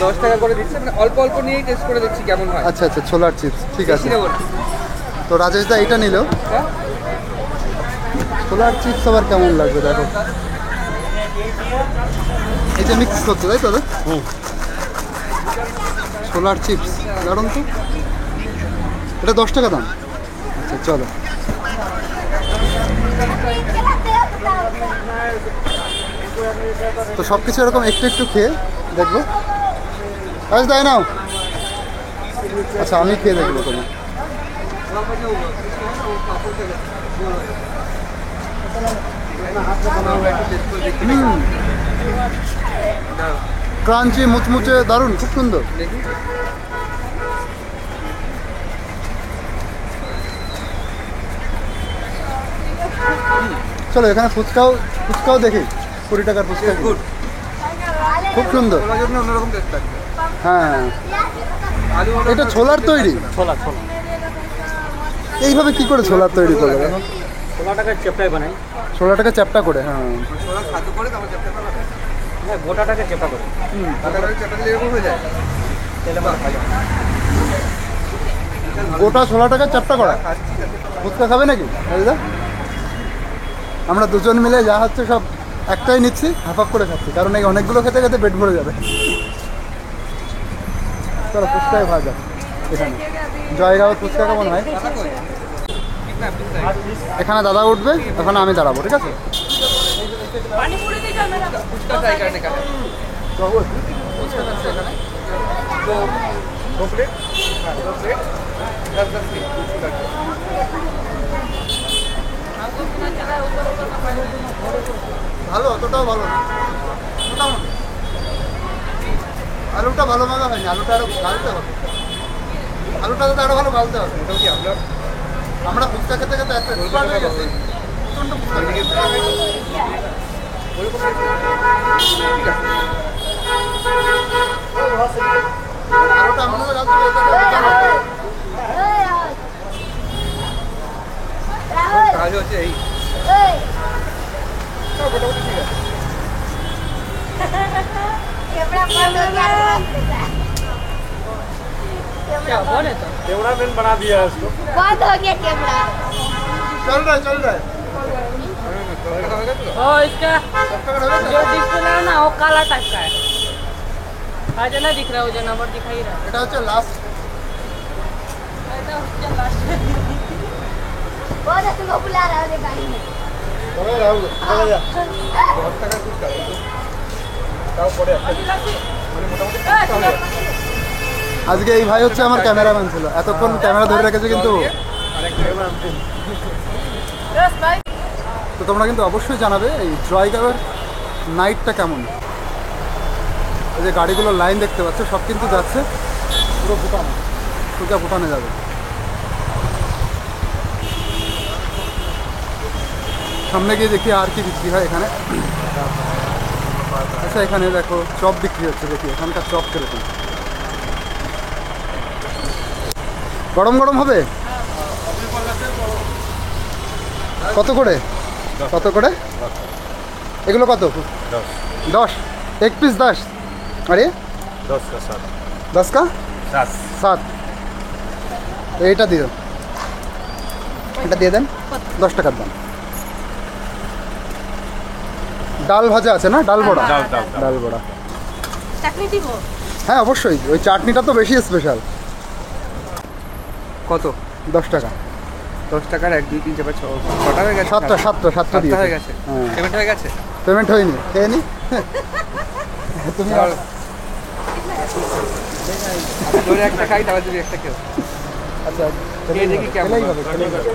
10 টাকা করে দিচ্ছে, মানে অল্প অল্প নিয়েই টেস্ট করে দেখছি কেমন হয়। আচ্ছা আচ্ছা ছোলার চিপস ঠিক আছে। বেশি নেবো না। তো রাজেশ দা এটা নিল, হ্যাঁ? ছোলার চিপস আবার কেমন লাগবে দেখো, এই যে মিক্স করছে তাই তো? ছোলার চিপস দারুন তো, এটা 10 টাকা দাম। আচ্ছা চলো তো সব কিছু এরকম একটু একটু খেয়ে দেখবো। আজ তাই নাও, আচ্ছা আমি খেয়ে দেখবো তোমার। ক্রাঞ্চি মুচমুচে দারুণ, খুব সুন্দর। চলো এখানে ফুচকাও দেখি 20 টাকার ফুচকা গুড খুব সুন্দর। ওনার জন্য অন্যরকম টেস্ট লাগবে। হ্যাঁ আলু এটা ছোলার তৈরি। ছোলা ছোলা এইভাবে কি করে ছোলার তৈরি করবে? ছোলাটাকে চেপটাই বানাই। ছোলাটাকে চ্যাপটা করে, হ্যাঁ ছোলা খাদ্য করে তারপর চ্যাপ্টা করা হয়। হ্যাঁ গোটাটাকে চেপটা করে তারপরে চ্যাপ্টা দিলে এরকম হয়ে যায়। তেলে মাছ ভাজা। গোটা ছোলাটাকে চ্যাপটা করা। ফুচকা খাবে নাকি দাদা? আমরা দুজন মিলে যা হচ্ছে সব একটাই নিচ্ছি, হাফ করে খাচ্ছি, কারণ এই অনেকগুলো খেতে খেতে পেট ভরে যাবে। চলো ফুচকায় ভাজা যাক এখানে। জয়গাঁও ফুচকা কেমন হয়? এখানে দাদা উঠবে, ওখানে আমি দাঁড়াবো, ঠিক আছে? ফুচকা ট্রাই करने का है। ফুচকা আছে এখানে। दो प्लेट 10 की। ভালো, অতটাও ভালো না, মোটামুটি। আলুটা ভালো মাখা হয়নি, আলুটা আরো গালতে হবে। আলুটা তো আরো ভালো গালতে হবে। মোটামুটি আমরা ফুচকা খেতে খেতে একটা expert হয়ে গেছি। প্রচণ্ড ফুচকা খাই। ঠিক আছে। আলুটা আমাদের গালতে হবে, এটা কাজ হচ্ছে এই মোটামুটি ঠিক আছে। देवड़ा मैंने बना दिया है उसको। बंद हो गया कैमरा। চল রে और इसका जो डिस्प्ले है ना वो काला टाइप का है। आज ना दिख रहा है, वो जो नंबर दिखाई रहा এটা হচ্ছে লাস্ট। है तो उसके लास्ट में बहुत तुमको बुला रहा है गाड़ी में। তবে রাহুল চলে যা। 10 টাকার ফুচকা তাও পরে একটা মানে মোটামুটি ফুচকা হয়ে যাবে। আজকে এই ভাই হচ্ছে আমার ক্যামেরাম্যান ছিল, এতক্ষণ ক্যামেরা ধরে রেখেছে কিন্তু। यस भाई। তো তোমরা কিন্তু অবশ্যই জানাবে এই জয়গাঁওয়ের নাইটটা কেমন। এই যে গাড়িগুলো লাইন দেখতে পাচ্ছ, সব কিন্তু যাচ্ছে পুরো ভুটানে, সোজা ভুটানে যাবে। সামনে গিয়ে দেখি আর কি বিক্রি হয় এখানে। আচ্ছা এখানে দেখো চপ বিক্রি হচ্ছে, দেখি এখানকার চপ কিরকম। গরম গরম হবে। কত করে? কত করে এগুলো? কত? 10 एक पीस 10। अरे 10 का 7। 10 का 10। 7। এইটা দিও, এটা দিয়ে দেন। 10 টাকার দাম। ডাল ভাজা আছে না? ডাল বড়া। ডাল বড়া। चटनी দিব। হ্যাঁ অবশ্যই, ওই চাটনিটা তো বেশি স্পেশাল। কত? 10 টাকা। 10 টাকার 1 2 3 4 5 6টা হয়ে গেছে। 7টা দিয়ে হয়ে গেছে। হ্যাঁ পেমেন্ট হয়ে গেছে। পেমেন্ট হয়নি, খেয়ে নি। তুমি আর ধরে একটা খাই তাহলে যদি একটা কেউ আচ্ছা খেয়ে দেখি কেমন খেলেই হবে, খেলেই হবে।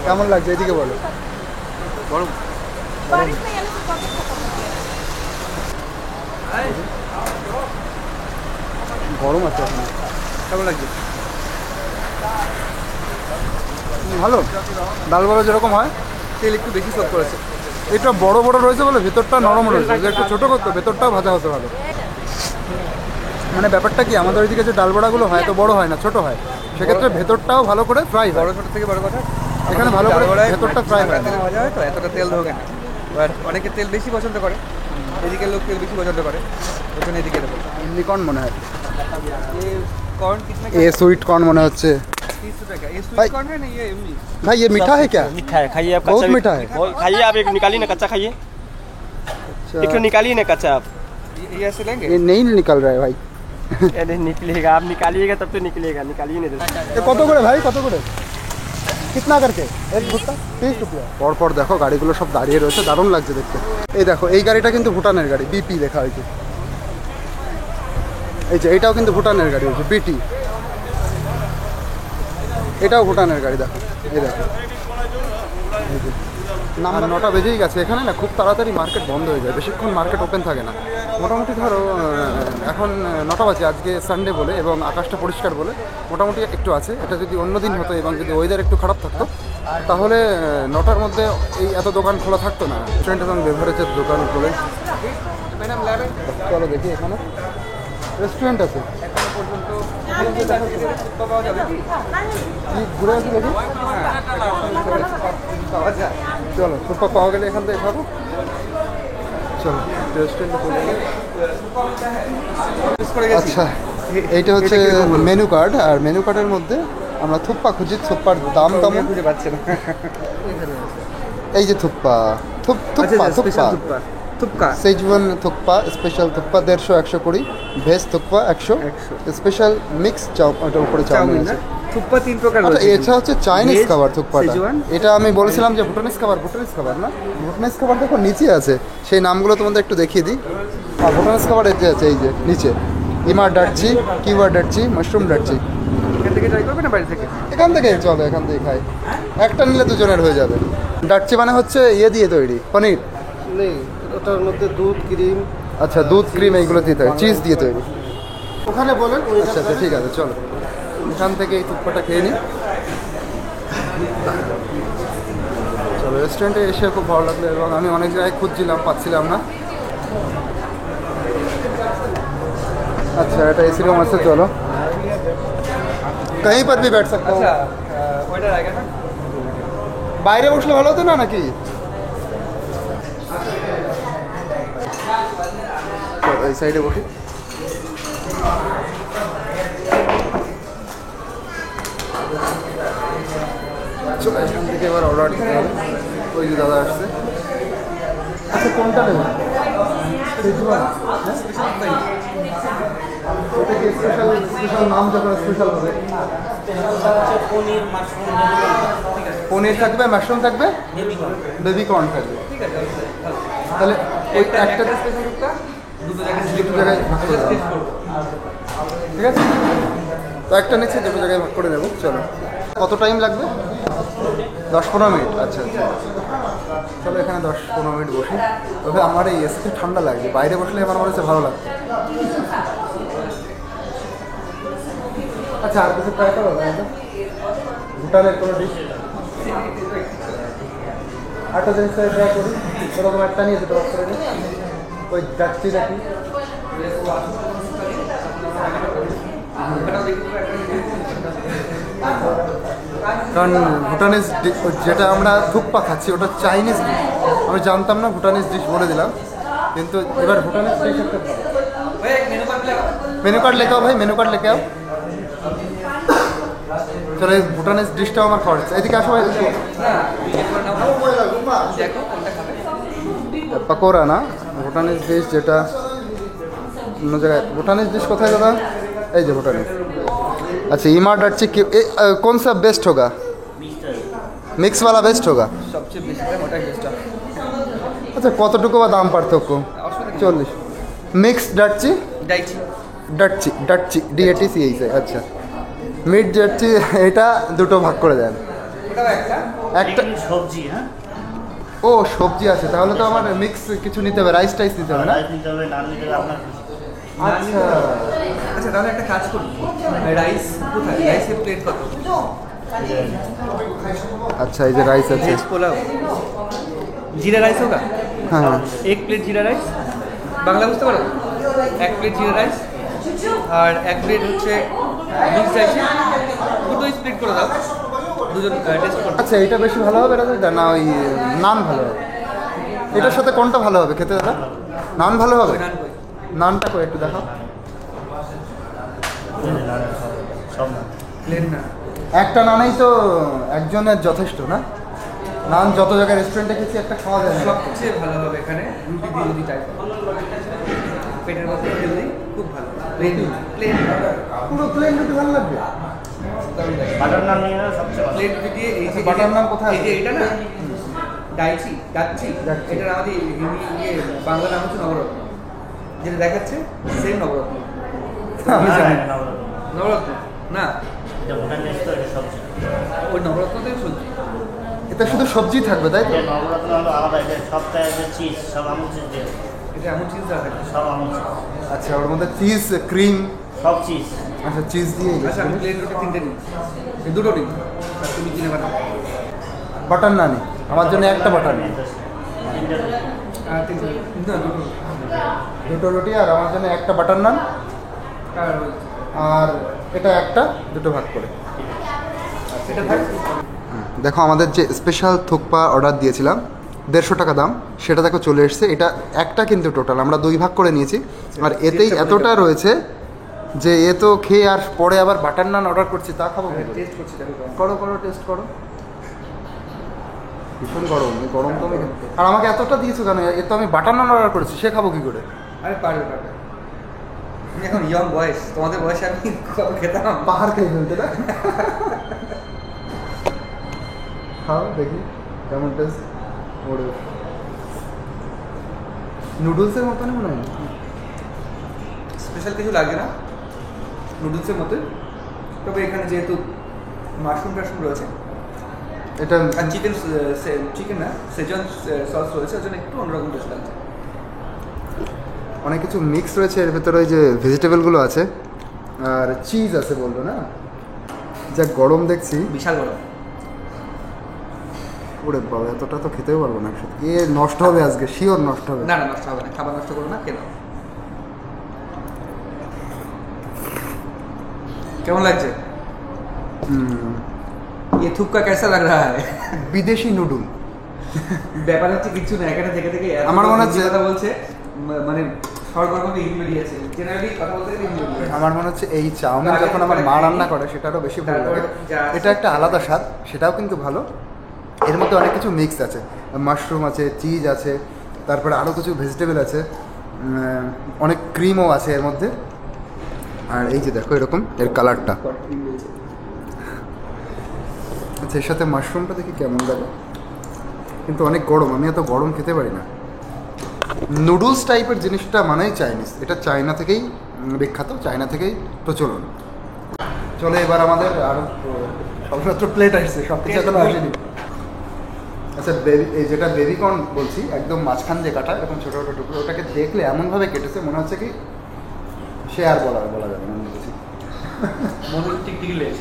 কেমন লাগছে এদিকে বলো। গরম। बारिश में येलो से पॉकेट खत्म हो गया। গরম আছে এখন। কেমন লাগছে? ভালো, ডাল বড়া যেরকম হয়। তেল একটু বেশি শোধ করেছে। এটা বড় বড় রয়েছে বলে ভেতরটা নরম রয়েছে, যে একটু ছোটো করতো ভেতরটাও ভাজা হতে ভালো। মানে ব্যাপারটা কি, আমাদের ওইদিকে যে ডাল বড়াগুলো হয় তো বড় হয় না, ছোট হয়, সেক্ষেত্রে ভেতরটাও ভালো করে ফ্রাই হয়। বড় ছোট থেকে বড় কথা, এখানে ভালো করে ভেতরটা ফ্রাই হয়। তেলে ভাজা হয় তো এতটা তেল ঢোকে না। এবার অনেকে তেল বেশি পছন্দ করে, এদিকের লোক তেল বেশি পছন্দ করে, ওই জন্য এদিকে দেবো। ইউনিকর্ন মনে হয়, कॉर्न कितना এ সুইট কর্ন মনে হচ্ছে। 30 रुपए का। ये भाई- स्वीट कॉर्न है ना, ये एमनी। ভাই ये मीठा है क्या? मीठा है, खाइए आप। बहुत कच्चा भी- मीठा है। खाइए आप, एक निकालिए ना कच्चा, खाइए। एक तो निकालिए ना कच्चा आप। ये ऐसे लेंगे। ये नहीं निकल रहा है भाई। अरे निकलेगा, आप निकालिएगा तब तो निकलेगा, निकालिए नहीं। ये কত করে ভাই, কত করে? কিতনা করকে? এক ভুট্টা 30 টাকা। পরপর দেখো গাড়িগুলো সব দাঁড়িয়ে রয়েছে, দারুণ লাগছে দেখতে। এই দেখো এই গাড়িটা কিন্তু ভুটানের গাড়ি, বিপি লেখা হয়েছে। এই যে এইটাও কিন্তু ভুটানের গাড়ি হয়েছে, বিটি। এটাও ভুটানের গাড়ি, দেখো এই দেখো, এই যে নাম্বার 9টা বেজেই গেছে। এখানে না খুব তাড়াতাড়ি মার্কেট বন্ধ হয়ে যায়, বেশিক্ষণ মার্কেট ওপেন থাকে না। মোটামুটি ধরো এখন 9টা বাজে, আজকে সানডে বলে এবং আকাশটা পরিষ্কার বলে মোটামুটি একটু আছে। এটা যদি অন্য দিন হতো এবং যদি ওয়েদার একটু খারাপ থাকতো তাহলে 9টার মধ্যে এই এত দোকান খোলা থাকতো না। রেস্টুরেন্ট এবং বেভারেজের দোকান খোলে। ম্যাডাম ল্যাবে চলো দেখি, এখানে রেস্টুরেন্ট আছে এখনো পর্যন্ত থুপ্পা পাওয়া যাবে কি? কি ঘুরে আসি দেখি। পাওয়া যায়। চলো থুপ্পা পাওয়া গেলে এখান থেকে খাবো। চলো রেস্টুরেন্টে চলে যাই। মিস করে গেছি। আচ্ছা, এইটা হচ্ছে মেনু কার্ড, আর মেনু কার্ডের মধ্যে আমরা থুপ্পা খুঁজি। থুপ্পার দাম তেমন খুঁজে পাচ্ছে না। এই যে থুপ্পা, থুপ্পা স্পেশাল থুপ্পা থুপকা সেজওয়ান থুপ্পা, স্পেশাল থুপ্পা 150 করি, ভেজ থুপ্পা 100, স্পেশাল মিক্স ওটার উপরে চাউমিন আছে। থুপকা 3 প্রকার আচ্ছা, রয়েছে। এটা হচ্ছে চাইনিজ Veg, খাবার থুপ্পাটা। Szechuan। এটা আমি বলেছিলাম যে ভুটানিজ খাবার না, ভুটানিজ খাবার দেখো নিচে আছে, সেই নামগুলো তোমাদের একটু দেখিয়ে দিই। আর ভুটানিজ খাবার এই যে আছে, এই যে নিচে ইমার ডাটচি, কিওয়ার ডাটচি, মাশরুম ডাটচি। এখান থেকে ট্রাই করবে না বাইরে থেকে? এখান থেকে চলো, এখান থেকে খাই। একটা নিলে দুজনের হয়ে যাবে। ডাটচি মানে হচ্ছে ইয়ে দিয়ে তৈরি, পনির নেই, ওটার মধ্যে দুধ, ক্রিম। আচ্ছা, দুধ ক্রিম এইগুলো দিয়ে তৈরি, চিজ দিয়ে তৈরি। ওখানে বলেন আচ্ছা আচ্ছা, ঠিক আছে, চলো এখান থেকে এই থুপ্পাটা খেয়ে নিই। চলো, রেস্টুরেন্টে এসে খুব ভালো লাগলো এবং আমি অনেক জায়গায় খুঁজছিলাম, পাচ্ছিলাম না। अच्छा এটা এসি রুম আছে, চলো कहीं पर भी बैठ सकता हूँ। আচ্ছা ওইটা আগে না বাইরে বসলে ভালো হতো না নাকি? চলো এই সাইডে বসি। চলো এখান থেকে এবার অর্ডার দিতে হবে। ওই যে দাদা আসছে। আচ্ছা কোনটা নেবেন? সেজওয়ান, হ্যাঁ? ওটা কি স্পেশাল স্পেশাল নাম যখন স্পেশাল হবে? পনির থাকবে, মাশরুম থাকবে, বেবি কর্ন থাকবে। ঠিক আছে তাহলে ওই একটা স্পেশাল টুকটা দুটো জায়গায় ভাগ করে দেবো। ঠিক আছে, তো একটা নিচ্ছে দুটো জায়গায় ভাগ করে দেবো। চলো, কত টাইম লাগবে? 10-15 মিনিট। আচ্ছা আচ্ছা, চলো এখানে 10-15 মিনিট বসি। তবে আমার এই এসিতে ঠান্ডা লাগছে, বাইরে বসলে আমার মনে হচ্ছে ভালো লাগছে। আচ্ছা, আর কিছু ট্রাই করো ভুটানের কোনো ডিশ? আরেকটা জিনিস ট্রাই করি, ওরকম একটা নিয়ে যেতে পারছো ওই যাচ্ছি নাকি। কারণ ভুটানিজ যেটা আমরা থুপ্পা খাচ্ছি ওটা চাইনিজ ডিশ, আমি জানতাম না, ভুটানিজ ডিশ বলে দিলাম। কিন্তু এবার ভুটানিজ ডিশ একটা মেনু কার্ড লেখা ভাই, মেনু কার্ড লেখা। চলো এই ভুটানিজ ডিশটাও আমার খাওয়ার ইচ্ছা। এদিকে আসো ভাই, পকোড়া না, ভুটানিজ ডিশ যেটা অন্য জায়গায়। ভুটানিজ ডিশ কোথায় দাদা? এই যে ভুটানিজ। अच्छा इमार डाटची कौन सा बेस्ट होगा? मिक्स वाला बेस्ट होगा। সবচেয়ে বেশি দাম ওটাই বেস্ট। আচ্ছা কতটুকু বা দাম পার্থক্য? 40। মিক্স ডাটচি, ডাইচি ডাটচি ডাটচি ডিএটিসি এইছে। আচ্ছা মিট ডাটচি এটা দুটো ভাগ করে দেন। ওটাও একটা একটা সবজি, হ্যাঁ ও সবজি আছে, তাহলে তো আমার মিক্স কিছু নিতে হবে, রাইস টাইস নিতে হবে না? রাইস নিতে হবে, নান নিতে হবে আপনার খুশি। আচ্ছা আচ্ছা তাহলে একটা কাজ করুন, রাইস কোথায়? রাইসের প্লেট কত? अच्छा ये राइस আছে। ভেজ পোলাও জিরা রাইস হোগা? हाँ हाँ এক প্লেট জিরা রাইস, বাংলা বুঝতে পারো? এক প্লেট জিরা রাইস আর এক প্লেট হচ্ছে মিক্স রাইস, দুটো স্প্লিট করে দাও, দুজন টেস্ট করো। আচ্ছা এটা বেশি ভালো হবে দাদা না ওই নান ভালো হবে? এটার সাথে কোনটা ভালো হবে খেতে দাদা? নান ভালো হবে? নান কই? নানটা কই একটু দেখাও। সব না প্লেন না, একটা নানেই তো একজনের যথেষ্ট না? নান যত জায়গায় রেস্টুরেন্টে খেয়েছি একটা খাওয়া যায় না। সবচেয়ে ভালো হবে এখানে রুটি দিয়ে যদি টাইপ পেটের মধ্যে হেলদি, খুব ভালো। প্লেন প্লেন পুরো প্লেন রুটি ভালো লাগবে? বাটার নান নিয়ে না সবচেয়ে ভালো। প্লেন রুটি দিয়ে এই যে বাটার নান কোথায় এই যে আছে? এটা না ডাইচি ডাচ্ছি, ডাচ্ছি। এটা আমাদের বাংলা নাম হচ্ছে নবরত্ন, যেটা দেখাচ্ছে সেম নবরত্ন। আমি জানি না, নবরত্ন। নবরত্ন না, এটা ভুটান দেশ তো, এটা সবজি। ওই নবরত্নতেই শুনছি। এটা শুধু সবজি থাকবে তাই তো? এটা নবরত্ন হলো আলাদা, এটা সবটাই চিজ, সব আমুল চিজ দিয়ে, এটা এমন চিজ দেওয়া থাকে। সব আমুল চিজ, আচ্ছা ওর মধ্যে চিজ ক্রিম, সব চিজ। আচ্ছা চিজ দিয়ে আচ্ছা আমি প্লেন রুটি 3টে নিই, এই 2টো নিই, আর তুমি কিনে বানাও। বাটার নানি আমার জন্য একটা বাটার নান, আর 3টে না 2টো, দুটো রুটি আর আমার জন্য একটা বাটার নান, আর আর এটা একটা দুটো ভাগ করে। এটা থাক। দেখো আমাদের যে স্পেশাল থুকপা অর্ডার দিয়েছিলাম 150 টাকা দাম, সেটা দেখো চলে এসছে। এটা একটা কিন্তু টোটাল আমরা 2 ভাগ করে নিয়েছি, আর এতেই এতটা রয়েছে যে এ তো খেয়ে আর পরে আবার বাটার নান অর্ডার করছি, তা খাবো কি করে? টেস্ট করছি দেখো কেমন। করো করো টেস্ট করো। ভীষণ গরম, এই গরম তো আমি, আর আমাকে এতটা দিয়েছো কেন? এ তো আমি বাটার নান অর্ডার করেছি, সে খাবো কি করে? আরে পারবে পারবে, আমি এখন ইয়ং বয়স, তোমাদের বয়সে আমি কত খেতাম। পাহাড় খেয়ে ফেলতে না? খাও দেখি কেমন টেস্ট। ওরে নুডলসের মতনই মনে হয়। স্পেশাল কিছু লাগে না নুডলসের মতো, তবে এখানে যেহেতু মাশরুম টাশরুম রয়েছে এটা আর চিকেন না সেজন সস রয়েছে, ওই জন্য একটু অন্যরকম টেস্ট লাগছে। অনেক কিছু মিক্স রয়েছে এর ভেতরে, ওই যে ভেজিটেবলগুলো আছে আর চিজ আছে বললো না, যা গরম দেখছি। বিশাল বড়। ওরে বাবা এতটা তো খেতেও পারবো না একসাথে, এ নষ্ট হবে আজকে, শিওর নষ্ট হবে। না না নষ্ট হবে না, খাবার নষ্ট করো না, খেয়ে নাও। কেমন লাগছে? ये थुक्का कैसा लग रहा है? বিদেশি নুডল। ব্যাপার হচ্ছে কিছু না, এখানে থেকে থেকে আমার মনে হচ্ছে কথা বলছে, মানে সর্বরকম ইংরেজি আছে, জেনারেলি কথা বলতে গেলে ইংরেজি। আমার মনে হচ্ছে এই চাউমিন যখন আমার মা রান্না করে সেটারও বেশি ভালো লাগে। এটা একটা আলাদা স্বাদ, সেটাও কিন্তু ভালো। এর মধ্যে অনেক কিছু মিক্স আছে, মাশরুম আছে, চিজ আছে, তারপরে আরও কিছু ভেজিটেবল আছে, অনেক ক্রিমও আছে এর মধ্যে। আর এই যে দেখো এরকম এর কালারটা। আচ্ছা এর সাথে মাশরুমটা দেখি কেমন লাগে, কিন্তু অনেক গরম, আমি এত গরম খেতে পারি না। নুডলস টাইপের জিনিসটা মানেই চাইনিজ, এটা চায়না থেকেই বিখ্যাত, চায়না থেকেই প্রচলন। চলে এবার আমাদের আরও সবমাত্র প্লেট আসছে, সব কিছু এখনো আসেনি। আচ্ছা এই যেটা বেবিকর্ন বলছি, একদম মাঝখান দিয়ে কাটা এরকম ছোটো ছোটো টুকরো, ওটাকে দেখলে এমনভাবে কেটেছে মনে হচ্ছে কি সে আর বলা যাবে না, আমি বলছি মনে টিকটিকি লেজ।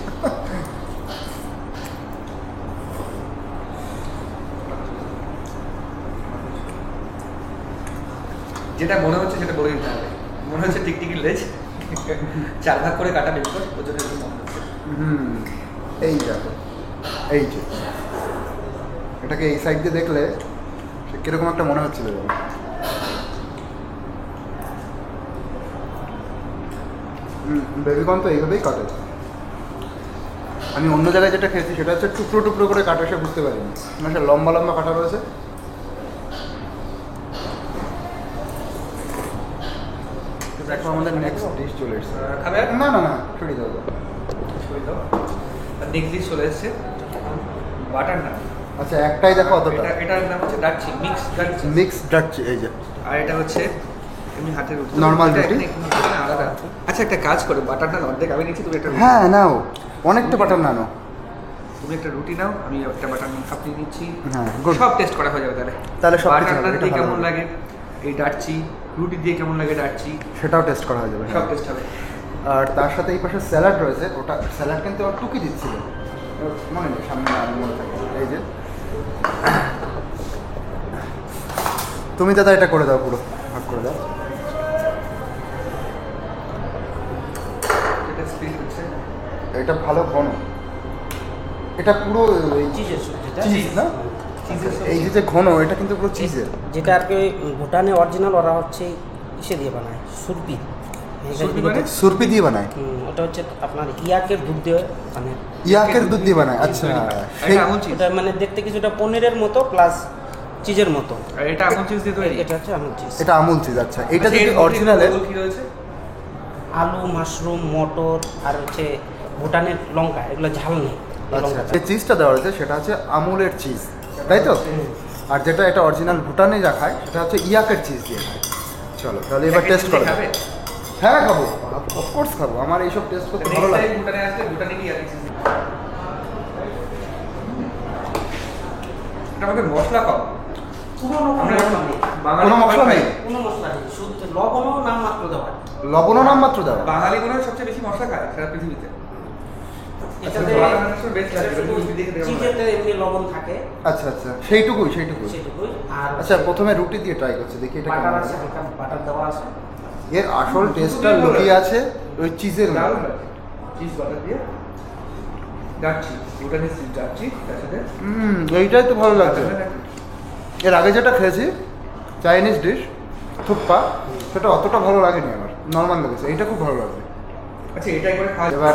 যেটা মনে হচ্ছে সেটা বলে দিতে হবে, মনে হচ্ছে টিকটিকির লেজ, 4 ভাগ করে কাটা বের করে, ওই জন্য এরকম মনে হচ্ছে। এই দেখো এই যে এটাকে এই সাইড দিয়ে দেখলে সে কিরকম একটা মনে হচ্ছিল। বেবিকর্ন তো এইভাবেই কাটে। আমি অন্য জায়গায় যেটা খেয়েছি সেটা হচ্ছে টুকরো টুকরো করে কাটা, সে বুঝতে পারিনি, মানে সে লম্বা লম্বা কাটা রয়েছে। দেখো আমাদের নেক্সট ডিশ চলে এসেছে। খাবে? না না না সরিয়ে দাও। নেক্সট ডিশ চলে এসেছে, বাটার নান। আচ্ছা একটাই দেখো অতটা। এটার নাম হচ্ছে ডাকচি, মিক্স ডাকচি। মিক্স ডাকচি, এই যে। আর এটা হচ্ছে এমনি হাতের রুটি, Normal এটা রুটি? এখানে একটু আলাদা। আচ্ছা একটা কাজ করো, বাটার নান অর্ধেক আমি নিচ্ছি, তুমি একটা রুটি হ্যাঁ নাও, অনেকটা বাটার নানো। তুমি একটা রুটি নাও, আমি একটা বাটার নান খাপিয়ে নিচ্ছি। হ্যাঁ গুড। সব টেস্ট করা হয়ে যাবে তাহলে। তাহলে সব কিছু বাটার নান হবে, দিয়ে এটা কেমন ভালো লাগে, এই ডাকচি রুটি দিয়ে কেমন লাগে ডাকচি, সেটাও টেস্ট করা হয়ে যাবে। সব টেস্ট হবে। আর তার সাথে এই পাশে স্যালাড রয়েছে, ওটা স্যালাড কিন্তু আর টুকি দিচ্ছিল, মনে নেই, সামনে আর মনে থাকে। এই যে তুমি দাদা এটা করে দাও, পুরো ভাগ করে দাও। এটা স্পিড হচ্ছে এটা ভালো ঘন, এটা পুরো চিজ না, এই যে ঘন এটা কিন্তু পুরো চিজের। যেটা আর কি ভুটানে অরিজিনাল, ওরা হচ্ছে ইসে দিয়ে বানায়, সুরপি। সুরপি দিয়ে বানায়? ওটা হচ্ছে আপনার ইয়াকের দুধ দিয়ে মানে ইয়াকের দুধ দিয়ে বানায়। আচ্ছা সেই ওটা মানে দেখতে কিছুটা পনিরের মতো প্লাস চিজের মতো। আর এটা আমুল চিজ দিয়ে তৈরি? এটা হচ্ছে আমুল চিজ। এটা আমুল চিজ। আচ্ছা এটা যদি অরিজিনালে কি রয়েছে? আলু, মাশরুম, মটর আর হচ্ছে ভুটানের লঙ্কা, এগুলো ঝাল নেই। আচ্ছা যে চিজটা দেওয়া হয়েছে সেটা হচ্ছে আমুলের চিজ, তাই তো? আর যেটা এটা অরিজিনাল ভুটানে যা খায় সেটা হচ্ছে ইয়াকের চিজ দিয়ে খায়। চলো তাহলে এবার টেস্ট করো। হ্যাঁ খাবো, অফকোর্স খাবো, আমার এইসব টেস্ট করতে ভালো লাগে। ভুটানে আসলে ভুটানে কি ইয়াকের চিজ এটা আমাদের মশলা কম। কোনো রকম আমরা মশলা নেই। বাঙালি কোনো মশলা নেই? কোনো মশলা নেই, শুধু লবণও নামমাত্র দেওয়া। লবণও নামমাত্র দেওয়া? বাঙালি মনে হয় সবচেয়ে বেশি মশলা খায় সারা পৃথিবীতে। এটাতে বাংলাদেশের বেস্ট লাগে, শুধু চিজেতে এমনি লবণ থাকে, আচ্ছা আচ্ছা, সেইটুকুই। সেটুকুই। আর আচ্ছা, প্রথমে রুটি দিয়ে ট্রাই করছি, দেখি এটা বাটার কেমন আছে, আছে। হালকা বাটার দেওয়া আছে। এর আসল টেস্টটা লুকিয়ে আছে ওই চিজের মধ্যে। চিজ বাটার দিয়ে ডাচ্ছি, ভুটানের চিজ ডাচ্ছি তার সাথে এইটাই তো ভালো লাগছে। এর আগে যেটা খেয়েছি চাইনিজ ডিশ থুপ্পা, সেটা অতটা ভালো লাগেনি আমার, নর্মাল লেগেছে। এইটা খুব ভালো লাগছে। আচ্ছা এটাই করে খাওয়া এবার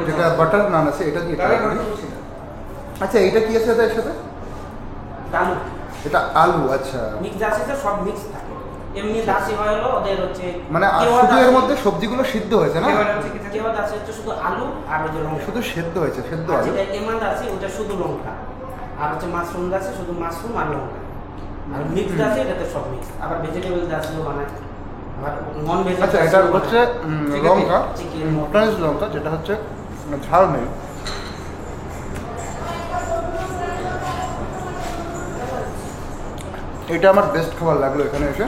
যেটা বাটার নান আছে এটা দিয়ে try করি। আচ্ছা, এইটা কি আছে এর সাথে? আলু এটা আলু, আচ্ছা। মিক্স আছে, তো সব মিক্স থাকে। এমনি দাসি হয় হলো ওদের হচ্ছে, মানে শুধু এর মধ্যে সবজিগুলো সিদ্ধ হয়েছে না? কেওয়া দাসি হচ্ছে শুধু আলু আর ওই যে লঙ্কা। শুধু সেদ্ধ হয়েছে, সেদ্ধ আর আলু। যেটা এমাদ আছে ওটা শুধু লঙ্কা, আর হচ্ছে মাশরুম আছে শুধু মাশরুম আর লঙ্কা। আর মিক্স আছে এটাতে সব মিক্স। আবার ভেজিটেবল দাসিও বানায়, আবার নন ভেজ। আচ্ছা, এটা হচ্ছে লঙ্কা, চিকেন মটনের লঙ্কা, যেটা হচ্ছে ঝাল নেই। এটা আমার বেস্ট খাবার লাগলো এখানে এসে।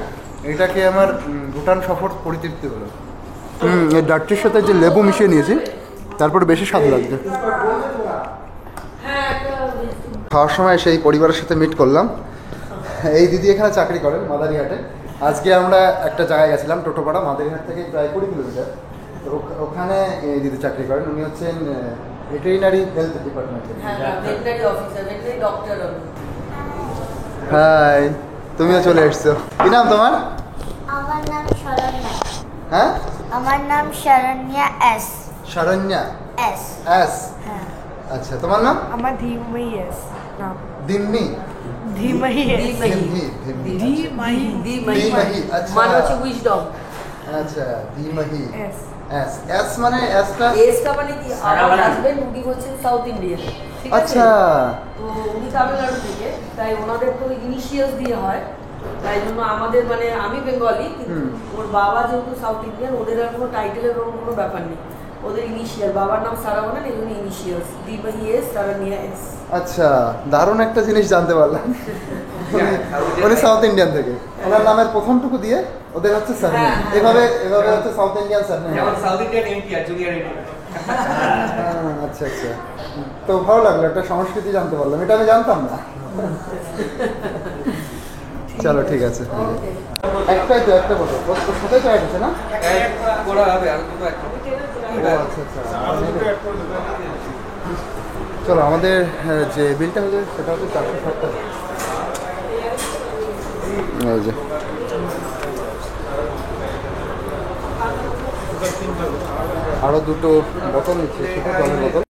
এটাকে আমার ভুটান সফর পরিতৃপ্তি হলো। এই ডাটটির সাথে যে লেবু মিশিয়ে নিয়েছি, তারপরে বেশি স্বাদ লাগছে। খাওয়ার সময় সেই পরিবারের সাথে মিট করলাম। এই দিদি এখানে চাকরি করেন মাদারিহাটে। আজকে আমরা একটা জায়গায় গেছিলাম, টোটোপাড়া, মাদারিহাট থেকে প্রায় 20 কিলোমিটার। তো ওখানে এই দিদি চাকরি করেন। উনি হচ্ছেন ভেটেরিনারি হেলথ ডিপার্টমেন্টে। হাই, তুমিও চলে এসছো। কি নাম তোমার? আমার নাম শরণ্যা। হ্যাঁ, আমার নাম Saranya S. Saranya S. S. হ্যাঁ। আচ্ছা, তোমার নাম? আমার ধীমহি এস নাম। দিম্মি? ধীমহি এস। দিম্মি, দিম্মি, আচ্ছা। মানে হচ্ছে উইজডম। আচ্ছা, দিম্মি এস। এস। এস মানে এসটা? এসটা মানে কি, আমার হাজবেন্ড উনি হচ্ছেন সাউথ ইন্ডিয়ান, ঠিক আছে? আচ্ছা। তো উনি তামিলনাড়ু থেকে, তাই ওনাদের তো ইনিশিয়ালস দিয়ে হয়, তাই জন্য আমাদের মানে আমি বেঙ্গলি, কিন্তু ওর বাবা যেহেতু সাউথ ইন্ডিয়ান, ওদের আর কোনো টাইটেলের কোনো ব্যাপার নেই, ওদের ইনিশিয়াল। বাবার নাম সারাওয়ানা, এই জন্য ইনিশিয়ালস দিবাহি এস, সারানিয়া এস। আচ্ছা, দারুণ একটা জিনিস জানতে পারলাম। উনি সাউথ ইন্ডিয়ান থেকে, ওনার নামের প্রথমটুকু দিয়ে ওদের হচ্ছে স্যার, এভাবে এভাবে হচ্ছে সাউথ ইন্ডিয়ান স্যার। যেমন সাউথ ইন্ডিয়ান এমপি আর জুনিয়র এমপি। আচ্ছা আচ্ছা, তো ভালো লাগলো, একটা সংস্কৃতি জানতে পারলাম, এটা আমি জানতাম না। চলো, ঠিক আছে। একটাই তো, একটা বলো, ওর সাথে তো এক আছে না? করা হবে আর দুটো একটা। আচ্ছা আচ্ছা, চলো, আমাদের যে বিলটা হচ্ছে সেটা হচ্ছে 460 টাকা। এই যে আরো দুটো বোতল নিচ্ছে, ছোটো জলের বোতল।